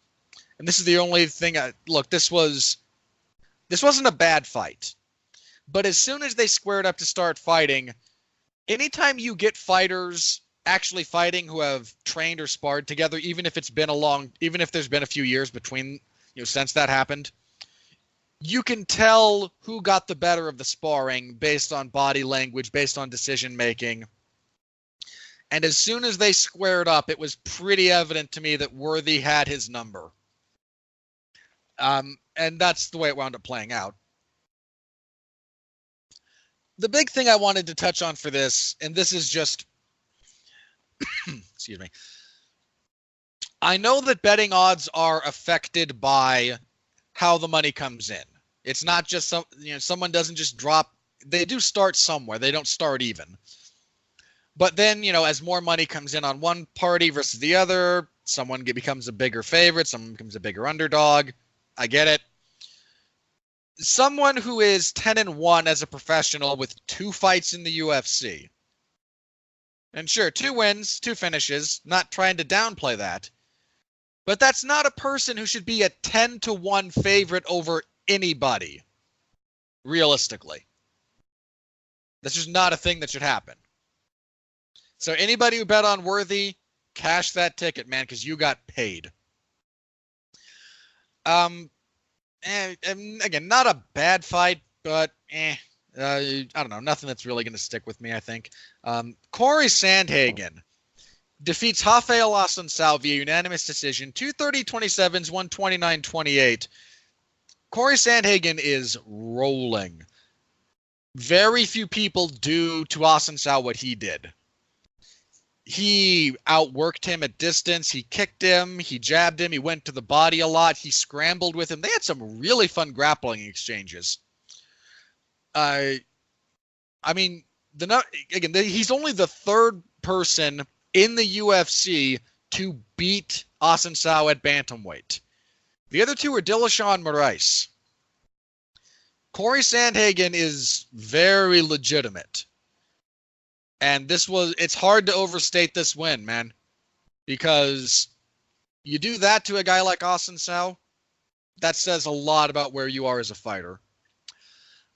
and this is the only thing. This wasn't a bad fight, but as soon as they squared up to start fighting, anytime you get fighters actually fighting who have trained or sparred together, even if there's been a few years between, since that happened, you can tell who got the better of the sparring based on body language, based on decision making. And as soon as they squared up, it was pretty evident to me that Worthy had his number. And that's the way it wound up playing out. The big thing I wanted to touch on for this, and this is just, excuse me. I know that betting odds are affected by how the money comes in. It's not just someone doesn't just drop. They do start somewhere. They don't start even. But then, as more money comes in on one party versus the other, someone becomes a bigger favorite, someone becomes a bigger underdog. I get it. Someone who is 10-1 as a professional with 2 fights in the UFC. And sure, 2 wins, 2 finishes, not trying to downplay that. But that's not a person who should be a 10-1 favorite over anybody, realistically. That's just not a thing that should happen. So anybody who bet on Worthy, cash that ticket, man, because you got paid. And again, not a bad fight, but I don't know, nothing that's really going to stick with me, I think. Corey Sandhagen defeats Rafael Assunção via unanimous decision, 230-27, 129-28. Corey Sandhagen is rolling. Very few people do to Assunção what he did. He outworked him at distance. He kicked him. He jabbed him. He went to the body a lot. He scrambled with him. They had some really fun grappling exchanges. He's only the 3rd person in the UFC to beat Assunção at bantamweight. The other 2 are Dillashaw and Moraes. Corey Sandhagen is very legitimate. And it's hard to overstate this win, man. Because you do that to a guy like Austin Sao, that says a lot about where you are as a fighter.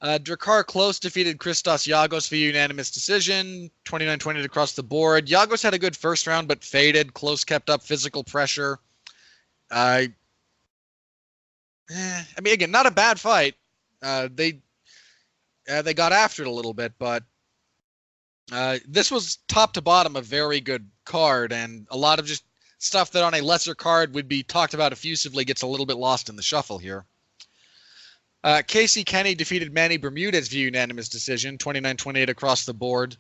Drakkar Klose defeated Christos Giagos via unanimous decision, 29-20 across the board. Giagos had a good first round, but faded. Klose kept up physical pressure. I mean, again, not a bad fight. They got after it a little bit, but this was top to bottom a very good card, and a lot of just stuff that on a lesser card would be talked about effusively gets a little bit lost in the shuffle here. Casey Kenny defeated Manny Bermudez via unanimous decision, 29-28 across the board.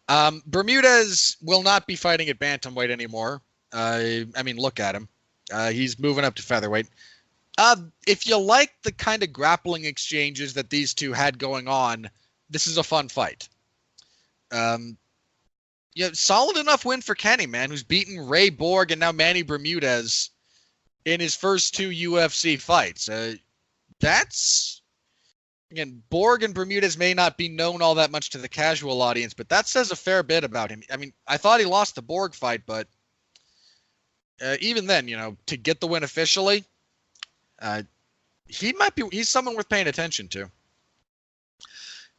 Bermudez will not be fighting at bantamweight anymore. I mean, look at him. He's moving up to featherweight. If you like the kind of grappling exchanges that these two had going on, this is a fun fight. Solid enough win for Kenny, man, who's beaten Ray Borg and now Manny Bermudez in his first two UFC fights. That's, again, Borg and Bermudez may not be known all that much to the casual audience, but that says a fair bit about him. I mean, I thought he lost the Borg fight, but even then, to get the win officially, he's someone worth paying attention to.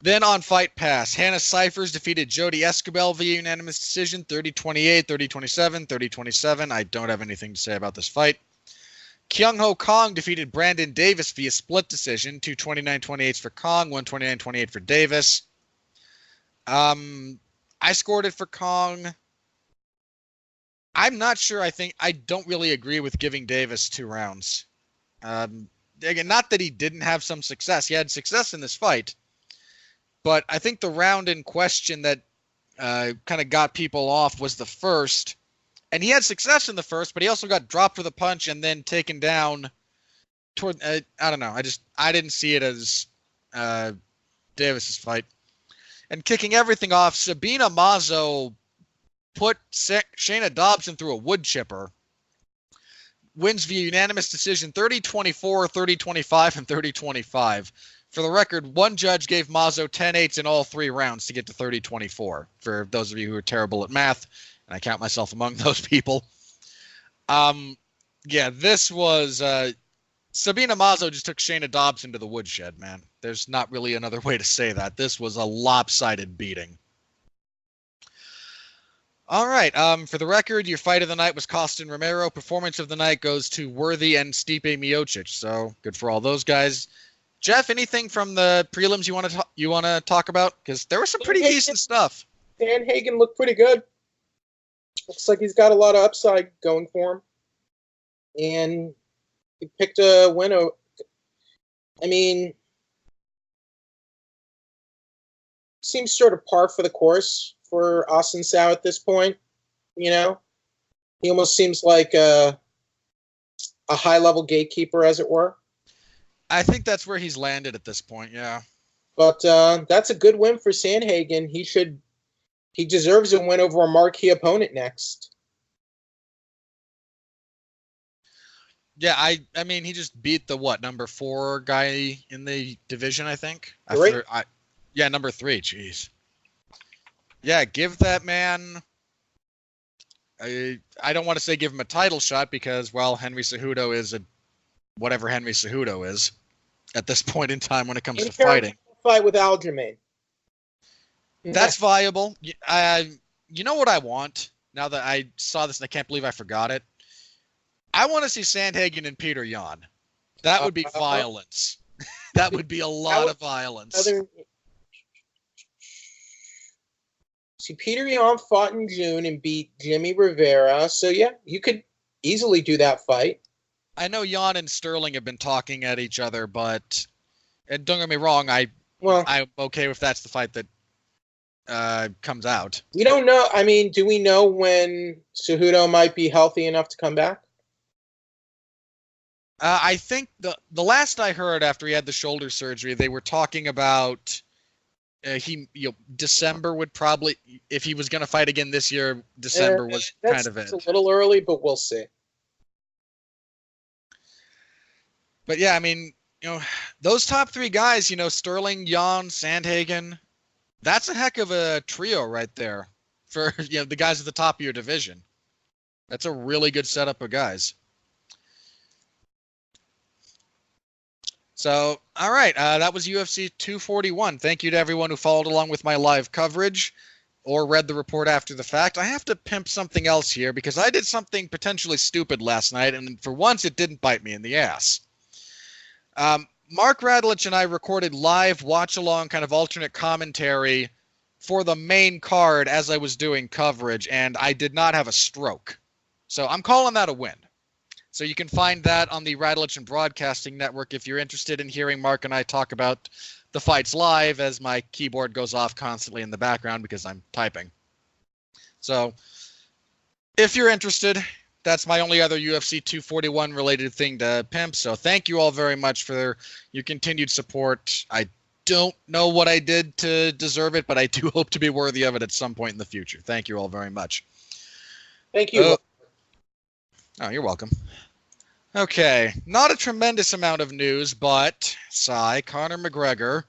Then on Fight Pass, Hannah Cyphers defeated Jody Escobar via unanimous decision, 30-28, 30-27, 30-27. I don't have anything to say about this fight. Kyung Ho Kong defeated Brandon Davis via split decision, 229-28 for Kong, 129-28 for Davis. I scored it for Kong. I'm not sure. I don't really agree with giving Davis 2 rounds. Again, not that he didn't have some success. He had success in this fight. But I think the round in question that kind of got people off was the first. And he had success in the first, but he also got dropped for the punch and then taken down toward, I don't know. I didn't see it as Davis's fight. And kicking everything off, Sabina Mazo put Shayna Dobson through a wood chipper. Wins via unanimous decision, 30-24, 30-25, and 30-25. For the record, one judge gave Mazo 10-8s in all 3 rounds to get to 30-24, for those of you who are terrible at math, and I count myself among those people. This was... Sabina Mazo just took Shayna Dobson to the woodshed, man. There's not really another way to say that. This was a lopsided beating. All right, for the record, your fight of the night was Costin Romero. Performance of the night goes to Worthy and Stipe Miocic, so good for all those guys. Jeff, anything from the prelims you want to talk about? Because there was some pretty decent stuff. Sandhagen looked pretty good. Looks like he's got a lot of upside going for him. And he picked a winner. I mean, seems sort of par for the course for Austin Sao at this point. He almost seems like a high-level gatekeeper, as it were. I think that's where he's landed at this point, yeah. But that's a good win for Sandhagen. He deserves a win over a marquee opponent next. Yeah, I mean, he just beat the number 4 guy in the division, I think. 3? Number 3. Jeez. Yeah, give that man. I don't want to say give him a title shot because, well, Henry Cejudo is whatever Henry Cejudo is at this point in time when it comes to fighting. Fight with Aljamain. That's viable. You know what I want? Now that I saw this and I can't believe I forgot it. I want to see Sandhagen and Peter Yan. That would be violence. That would be a lot of violence. See, Peter Yan fought in June and beat Jimmy Rivera. So, yeah, you could easily do that fight. I know Yan and Sterling have been talking at each other, but and don't get me wrong, I'm okay if that's the fight that comes out. We don't know. I mean, do we know when Cejudo might be healthy enough to come back? I think the last I heard after he had the shoulder surgery, they were talking about December would probably, if he was going to fight again this year, December was kind of it. It's a little early, but we'll see. But yeah, I mean, those top three guys, Sterling, Jan, Sandhagen, that's a heck of a trio right there for the guys at the top of your division. That's a really good setup of guys. So, all right, that was UFC 241. Thank you to everyone who followed along with my live coverage or read the report after the fact. I have to pimp something else here because I did something potentially stupid last night, and for once it didn't bite me in the ass. Mark Radulich and I recorded live watch-along kind of alternate commentary for the main card as I was doing coverage, and I did not have a stroke. So I'm calling that a win. So you can find that on the Radulich and Broadcasting Network if you're interested in hearing Mark and I talk about the fights live as my keyboard goes off constantly in the background because I'm typing. So if you're interested, that's my only other UFC 241 related thing to pimp. So thank you all very much for your continued support. I don't know what I did to deserve it, but I do hope to be worthy of it at some point in the future. Thank you all very much. Thank you. Oh, you're welcome. Okay, not a tremendous amount of news, but Conor McGregor.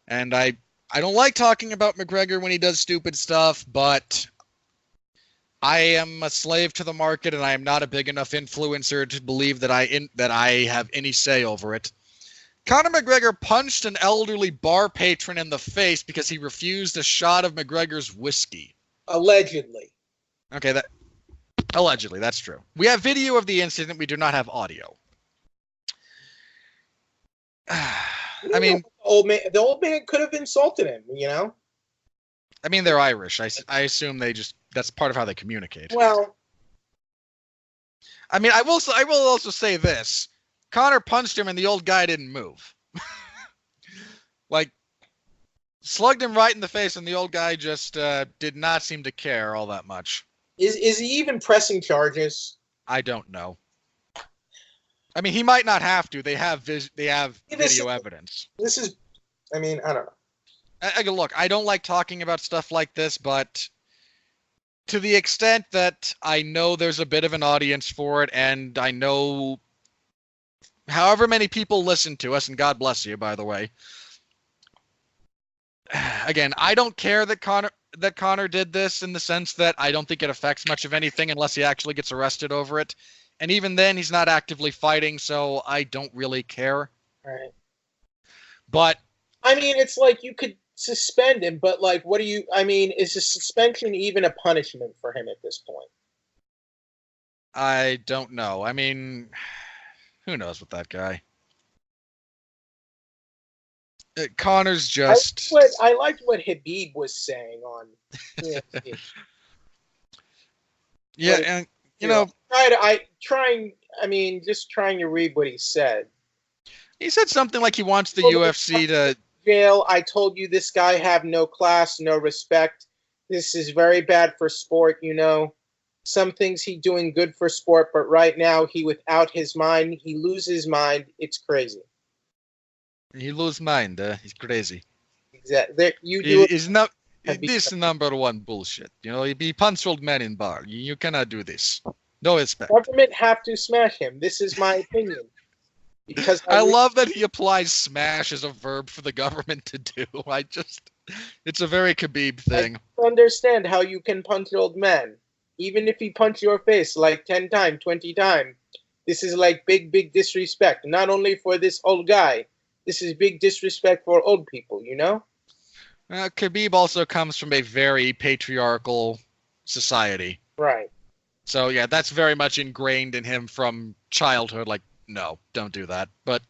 And I don't like talking about McGregor when he does stupid stuff, but I am a slave to the market, and I am not a big enough influencer to believe that I have any say over it. Conor McGregor punched an elderly bar patron in the face because he refused a shot of McGregor's whiskey. Allegedly. Okay, allegedly, that's true. We have video of the incident. We do not have audio. I mean, the old man could have insulted him, I mean, they're Irish. I assume that's part of how they communicate. Well, I mean, I will also say this. Conor punched him and the old guy didn't move. Slugged him right in the face and the old guy just did not seem to care all that much. Is he even pressing charges? I don't know. I mean, he might not have to. They have video evidence. I don't know. Look, I don't like talking about stuff like this, but to the extent that I know there's a bit of an audience for it, and I know however many people listen to us, and God bless you, by the way. Again, I don't care that Conor did this in the sense that I don't think it affects much of anything unless he actually gets arrested over it. And even then, he's not actively fighting, so I don't really care. Right. But I mean, it's like you could suspend him, but is a suspension even a punishment for him at this point? I don't know. I mean, who knows with that guy? Conor's just... I liked what Habib was saying on... Yeah, and, just trying to read what he said. He said something like he wants the UFC to... Jail, I told you this guy have no class, no respect. This is very bad for sport, Some things he doing good for sport, but right now he without his mind. He lose his mind. It's crazy. He lose mind. He's crazy. Exactly. This number one bullshit. He punch old man in bar. You cannot do this. No respect. Government have to smash him. This is my opinion. Because I love that he applies smash as a verb for the government to do. It's a very Khabib thing. I understand how you can punch old man. Even if he punch your face like 10 times, 20 times. This is like big disrespect. Not only for this old guy. This is big disrespect for old people, Khabib also comes from a very patriarchal society. Right. So, yeah, that's very much ingrained in him from childhood. Like, no, don't do that. But,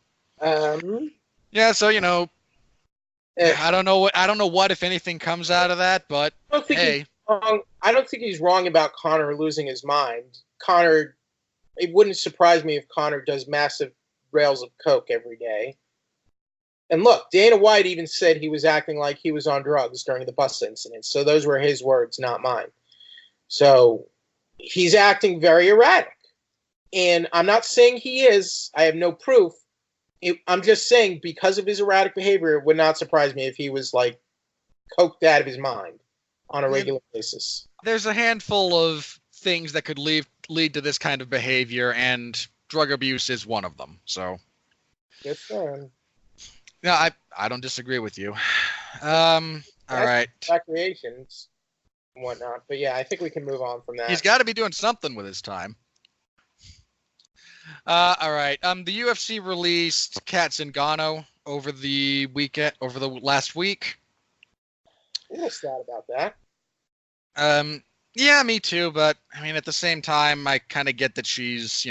yeah, so, I don't know what, if anything, comes out of that, but, hey. I don't think he's wrong about Conor losing his mind. It wouldn't surprise me if Conor does massive rails of coke every day. And look, Dana White even said he was acting like he was on drugs during the bus incident. So those were his words, not mine. So he's acting very erratic. And I'm not saying he is. I have no proof. I'm just saying because of his erratic behavior, it would not surprise me if he was coked out of his mind on a regular basis. There's a handful of things that could lead to this kind of behavior, and drug abuse is one of them. So Just saying. No, I don't disagree with you. All right. Recreations and whatnot. But yeah, I think we can move on from that. He's got to be doing something with his time. All right. The UFC released Kat Zingano over the last week. A little sad about that. Yeah, me too. But I mean, at the same time, I kind of get that she's,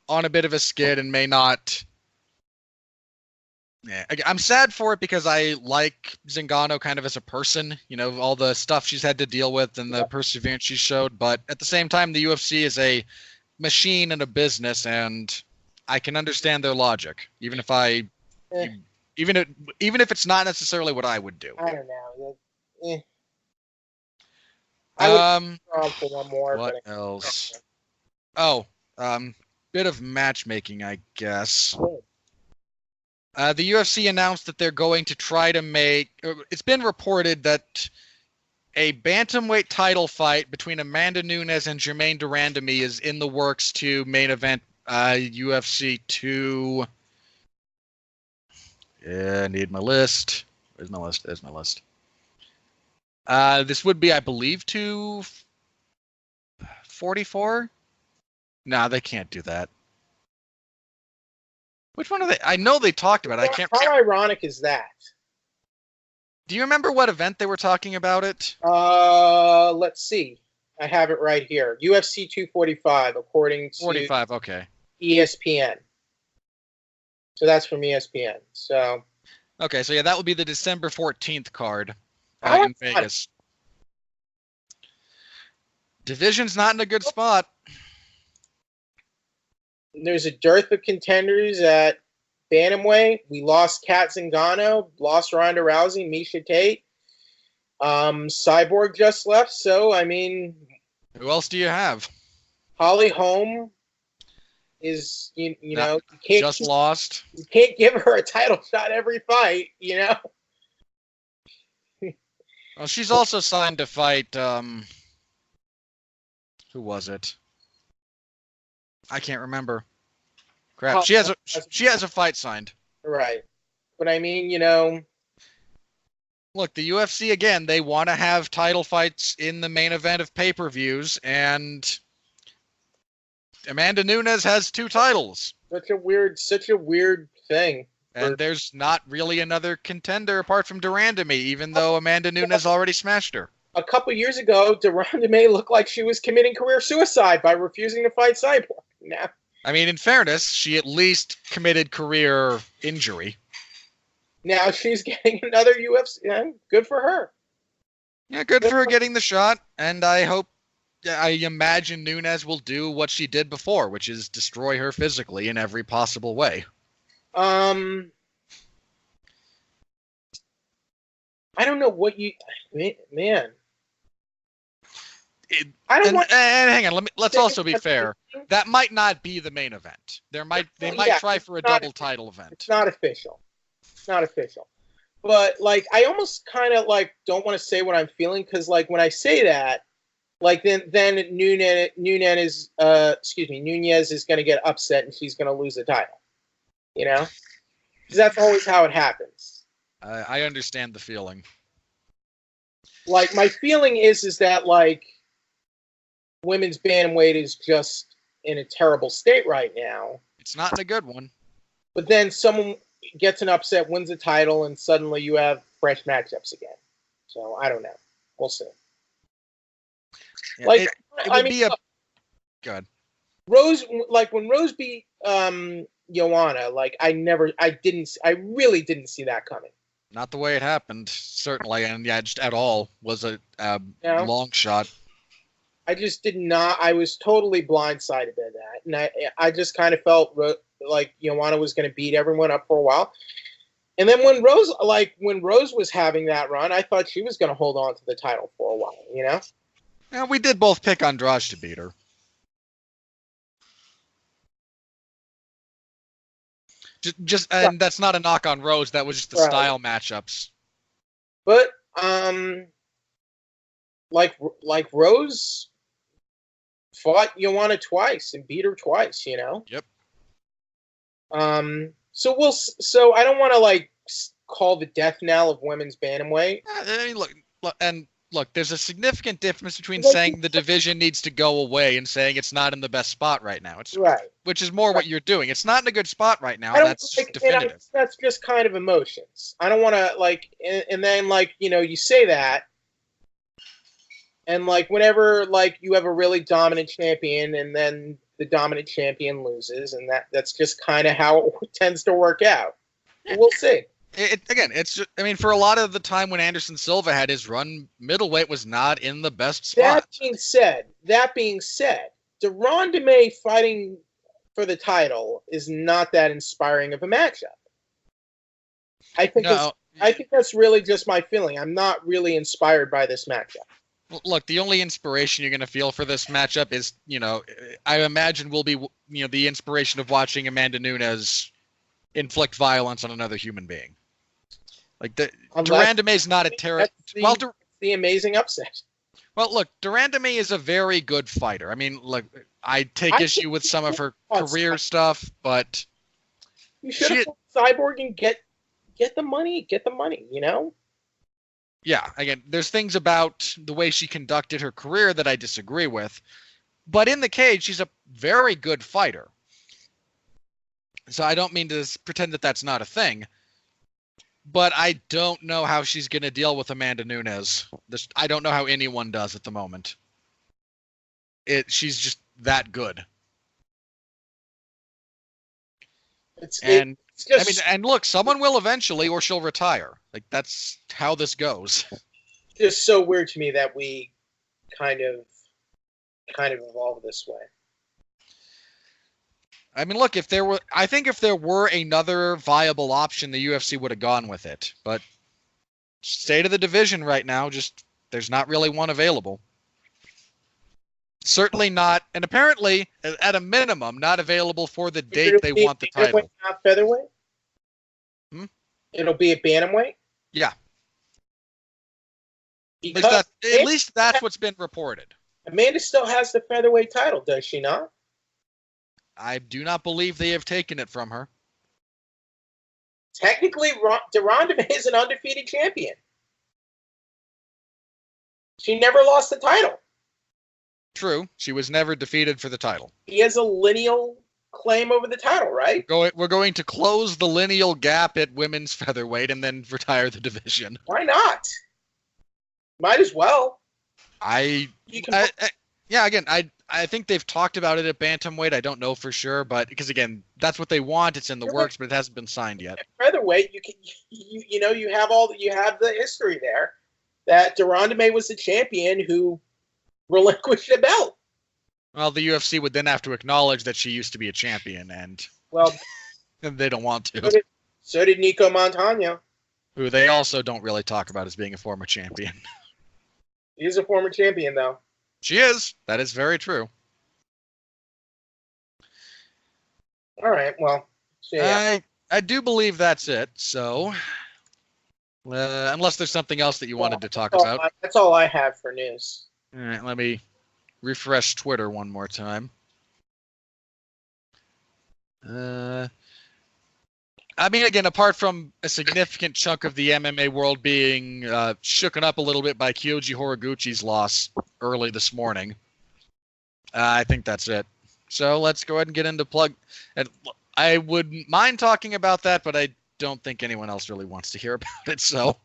on a bit of a skid and may not. Yeah, I'm sad for it because I like Zingano kind of as a person. All the stuff she's had to deal with and the perseverance she showed. But at the same time, the UFC is a machine and a business, and I can understand their logic, even if it's not necessarily what I would do. I don't know. I would for one more. What else? Oh, bit of matchmaking, I guess. The UFC announced that they're going to try to make. It's been reported that a bantamweight title fight between Amanda Nunes and Germaine de Randamie is in the works to main event UFC 2. Yeah, I need my list. Where's my list? There's my list. This would be, I believe, 244. Nah, they can't do that. Which one are they? I know they talked about it. I can't. How ironic is that? Do you remember what event they were talking about it? Let's see. I have it right here. UFC 245, according to 45. Okay. ESPN. So that's from ESPN. So. Okay, so yeah, that would be the December 14th card in Vegas. Division's not in a good spot. There's a dearth of contenders at bantamweight. We lost Kat Zingano, lost Ronda Rousey, Miocic Tate. Cyborg just left, so I mean, who else do you have? Holly Holm is you know you can't just lost. You can't give her a title shot every fight, Well, she's also signed to fight. Who was it? I can't remember. Crap. She has a fight signed. Right. But I mean, look, the UFC again, they want to have title fights in the main event of pay-per-views, and Amanda Nunes has 2 titles. Such a weird thing. And there's not really another contender apart from de Randamie, even though Amanda Nunes already smashed her. A couple years ago, de Randamie looked like she was committing career suicide by refusing to fight Cyborg. Now, I mean, in fairness, she at least committed career injury. Now she's getting another UFC. Yeah, good for her. Yeah, good for her getting the shot. And I imagine Nunes will do what she did before, which is destroy her physically in every possible way. I don't know what man. Hang on. Let's also be fair. That might not be the main event. They might try for a double title event. It's not official. But I almost kind of don't want to say what I'm feeling because when I say that, then Nunes is going to get upset and she's going to lose the title. Because that's always how it happens. I understand the feeling. My feeling is that women's bantamweight is just in a terrible state right now. It's not in a good one. But then someone gets an upset, wins a title, and suddenly you have fresh matchups again. So I don't know. We'll see. Yeah, it would be a good. Rose, when Rose beat Joanna, I really didn't see that coming. Not the way it happened, certainly, and just at all was a long shot. I just did not. I was totally blindsided by that, and I just kind of felt like Joanna was going to beat everyone up for a while. And then when Rose was having that run, I thought she was going to hold on to the title for a while. Yeah, we did both pick Andrade to beat her. And that's not a knock on Rose. That was just the style matchups. But Rose fought Joanna twice and beat her twice. Yep. So I don't want to like call the death knell of women's bantamweight. I mean, look. There's a significant difference between saying the division needs to go away and saying it's not in the best spot right now. It's right, which is more what you're doing. It's not in a good spot right now. That's definitive. That's just kind of emotions. I don't want to like, and then like you say that, and like whenever like you have a really dominant champion, and then the dominant champion loses, and that's just kind of how it tends to work out. We'll see. It's just, I mean, for a lot of the time when Anderson Silva had his run, middleweight was not in the best spot. That being said, Randamie fighting for the title is not that inspiring of a matchup. I think that's really just my feeling. I'm not really inspired by this matchup. Look, the only inspiration you're going to feel for this matchup is, I imagine will be, the inspiration of watching Amanda Nunes inflict violence on another human being. Like Randamie is not a terror. The amazing upset. Well, look, Randamie is a very good fighter. I mean, look, I take issue with some of her career stuff, but you should have Cyborg and get the money. Yeah, again, there's things about the way she conducted her career that I disagree with, but in the cage, she's a very good fighter. So I don't mean to pretend that that's not a thing. But I don't know how she's going to deal with Amanda Nunes. I don't know how anyone does at the moment. She's just that good. And look, someone will eventually, or she'll retire. Like that's how this goes. Just so weird to me that we kind of evolve this way. I mean, look, if there were another viable option, the UFC would have gone with it. But state of the division right now, just there's not really one available. Certainly not, and apparently, at a minimum, not available for the date they want the title. Not featherweight? It'll be a bantamweight? Yeah. At least that's what's been reported. Amanda still has the featherweight title, does she not? I do not believe they have taken it from her. Technically, Randamie is an undefeated champion. She never lost the title. True. She was never defeated for the title. He has a lineal claim over the title, right? We're going to close the lineal gap at women's featherweight and then retire the division. Why not? Might as well. I think they've talked about it at bantamweight. I don't know for sure, but because again, that's what they want. It's in the works, but it hasn't been signed yet. At featherweight, you have the history there that Randamie was the champion who relinquished the belt. Well, the UFC would then have to acknowledge that she used to be a champion, and they don't want to. So did Nico Montano, who they also don't really talk about as being a former champion. He is a former champion, though. She is. That is very true. All right. Well, yeah. I do believe that's it. So, unless there's something else that you wanted to talk about. That's all I have for news. All right. Let me refresh Twitter one more time. I mean, again, apart from a significant chunk of the MMA world being shooken up a little bit by Kyoji Horiguchi's loss early this morning, I think that's it. So let's go ahead and get into plug. And I wouldn't mind talking about that, but I don't think anyone else really wants to hear about it. So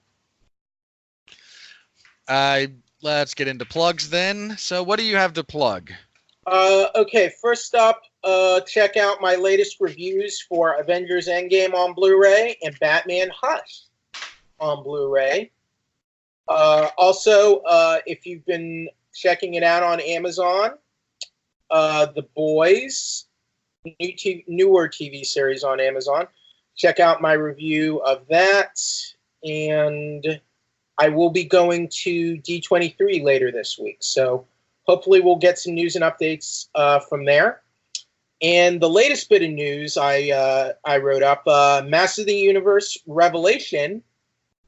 let's get into plugs then. So what do you have to plug? Okay, first up, check out my latest reviews for Avengers Endgame on Blu-ray and Batman Hush on Blu-ray. Also, if you've been checking it out on Amazon, The Boys, newer TV series on Amazon, check out my review of that. And I will be going to D23 later this week, so hopefully we'll get some news and updates from there. And the latest bit of news I wrote up, Masters of the Universe Revelation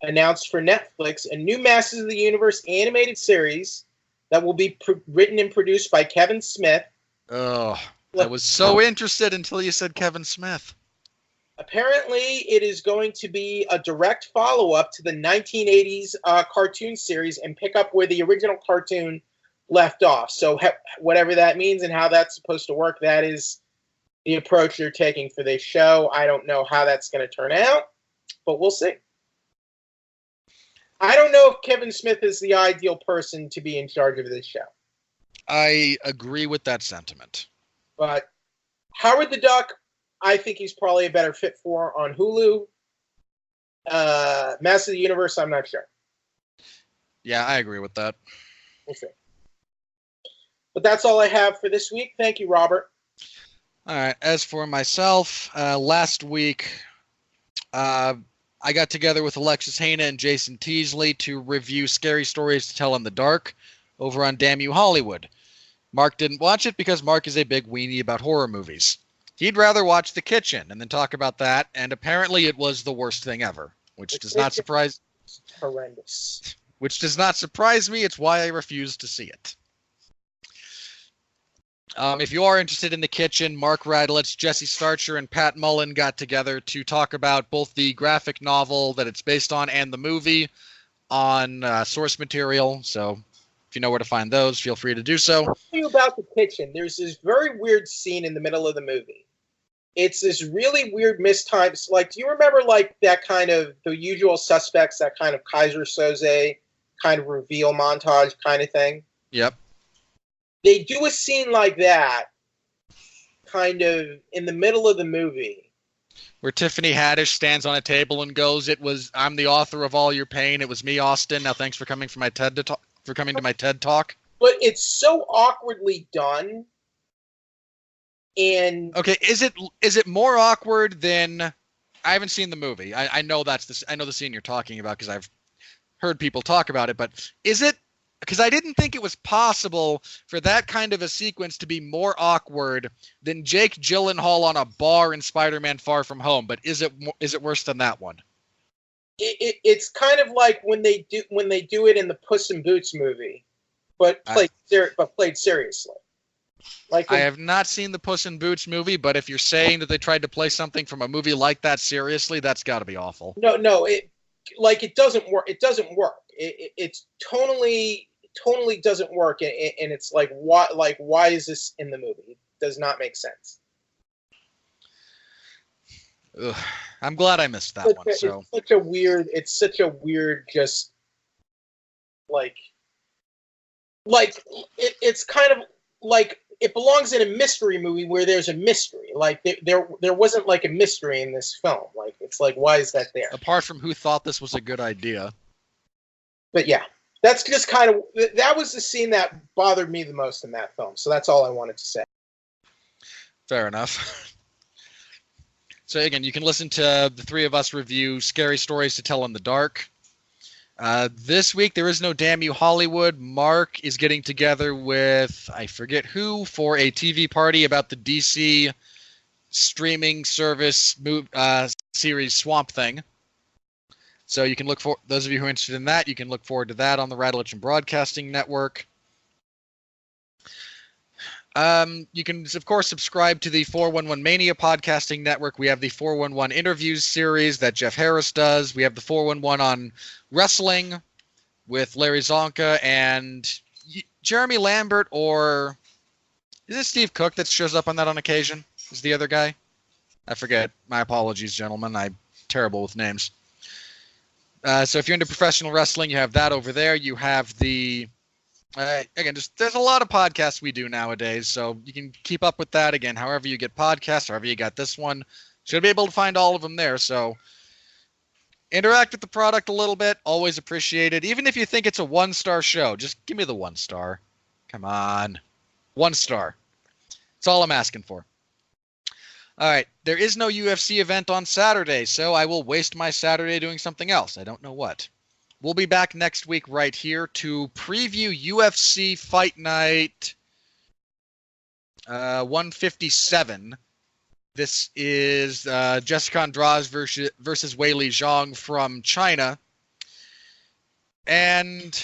announced for Netflix a new Masters of the Universe animated series that will be written and produced by Kevin Smith. Oh, I was so interested until you said Kevin Smith. Apparently, it is going to be a direct follow-up to the 1980s cartoon series and pick up where the original cartoon left off. So whatever that means and how that's supposed to work, that is the approach they're taking for this show. I don't know how that's going to turn out, but we'll see. I don't know if Kevin Smith is the ideal person to be in charge of this show. I agree with that sentiment. But Howard the Duck, I think he's probably a better fit for on Hulu. Master of the Universe, I'm not sure. Yeah, I agree with that. We'll see. But that's all I have for this week. Thank you, Robert. All right. As for myself, last week, I got together with Alexis Hana and Jason Teasley to review Scary Stories to Tell in the Dark over on Damn You Hollywood. Mark didn't watch it because Mark is a big weenie about horror movies. He'd rather watch The Kitchen and then talk about that, and apparently it was the worst thing ever, which does not surprise... Horrendous. Which does not surprise me. It's why I refuse to see it. If you are interested in The Kitchen, Mark Radlitz, Jesse Starcher, and Pat Mullen got together to talk about both the graphic novel that it's based on and the movie on source material. So if you know where to find those, feel free to do so. I'll tell you about The Kitchen. There's this very weird scene in the middle of the movie. It's this really weird mistimed, like, do you remember like that kind of The Usual Suspects, that kind of Kaiser Soze kind of reveal montage kind of thing? Yep. They do a scene like that kind of in the middle of the movie. Where Tiffany Haddish stands on a table and goes, I'm the author of all your pain. It was me, Austin. Now thanks for coming to my TED Talk. But it's so awkwardly done. And okay, is it more awkward than... I haven't seen the movie. I know I know the scene you're talking about because I've heard people talk about it, but is it... Because I didn't think it was possible for that kind of a sequence to be more awkward than Jake Gyllenhaal on a bar in Spider-Man Far From Home. But is it worse than that one? It's kind of like when they do it in the Puss in Boots movie, but played seriously. Like I have not seen the Puss in Boots movie, but if you're saying that they tried to play something from a movie like that seriously, that's got to be awful. No, it doesn't work. It doesn't work. It's totally doesn't work, and it's like why is this in the movie? It does not make sense. Ugh, I'm glad I missed that one. So it's such a weird just it's kind of like it belongs in a mystery movie where there's a mystery. Like there wasn't like a mystery in this film. Like it's like why is that there? Apart from who thought this was a good idea. But yeah, that's just kind of that was the scene that bothered me the most in that film. So that's all I wanted to say. Fair enough. So again, you can listen to the three of us review Scary Stories to Tell in the Dark. This week, there is no Damn You Hollywood. Mark is getting together with, I forget who, for a TV party about the DC streaming service series Swamp Thing. So you can look for, those of you who are interested in that, you can look forward to that on the Radulich and Broadcasting Network. You can, of course, subscribe to the 411 Mania Podcasting Network. We have the 411 Interviews series that Jeff Harris does. We have the 411 on wrestling with Larry Zonka and Jeremy Lambert, or is it Steve Cook that shows up on that on occasion? Is the other guy? I forget. My apologies, gentlemen. I'm terrible with names. So if you're into professional wrestling, you have that over there. You have the... again, there's a lot of podcasts we do nowadays, so you can keep up with that. Again, however you get podcasts, however you got this one, should be able to find all of them there. So interact with the product a little bit. Always appreciated. Even if you think it's a 1-star show, just give me the 1 star. Come on. 1 star. That's all I'm asking for. All right. There is no UFC event on Saturday, so I will waste my Saturday doing something else. I don't know what. We'll be back next week right here to preview UFC Fight Night 157. This is Jessica Andrade versus Weili Zhang from China. And,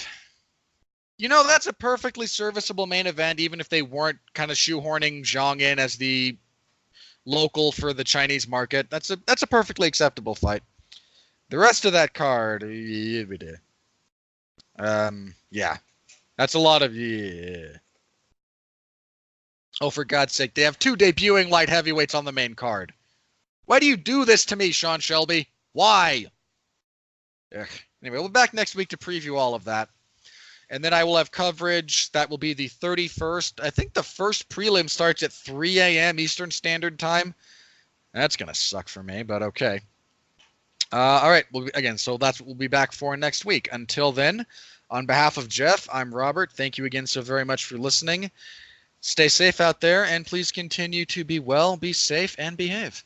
you know, that's a perfectly serviceable main event, even if they weren't kind of shoehorning Zhang in as the local for the Chinese market. That's a perfectly acceptable fight. The rest of that card, yeah, that's a lot of Oh, for God's sake, they have 2 debuting light heavyweights on the main card. Why do you do this to me, Sean Shelby? Why? Ugh. Anyway, we'll be back next week to preview all of that. And then I will have coverage. That will be the 31st. I think the first prelim starts at 3 a.m. Eastern Standard Time. That's going to suck for me, but okay. All right. So that's what we'll be back for next week. Until then, on behalf of Jeff, I'm Robert. Thank you again so very much for listening. Stay safe out there, and please continue to be well, be safe, and behave.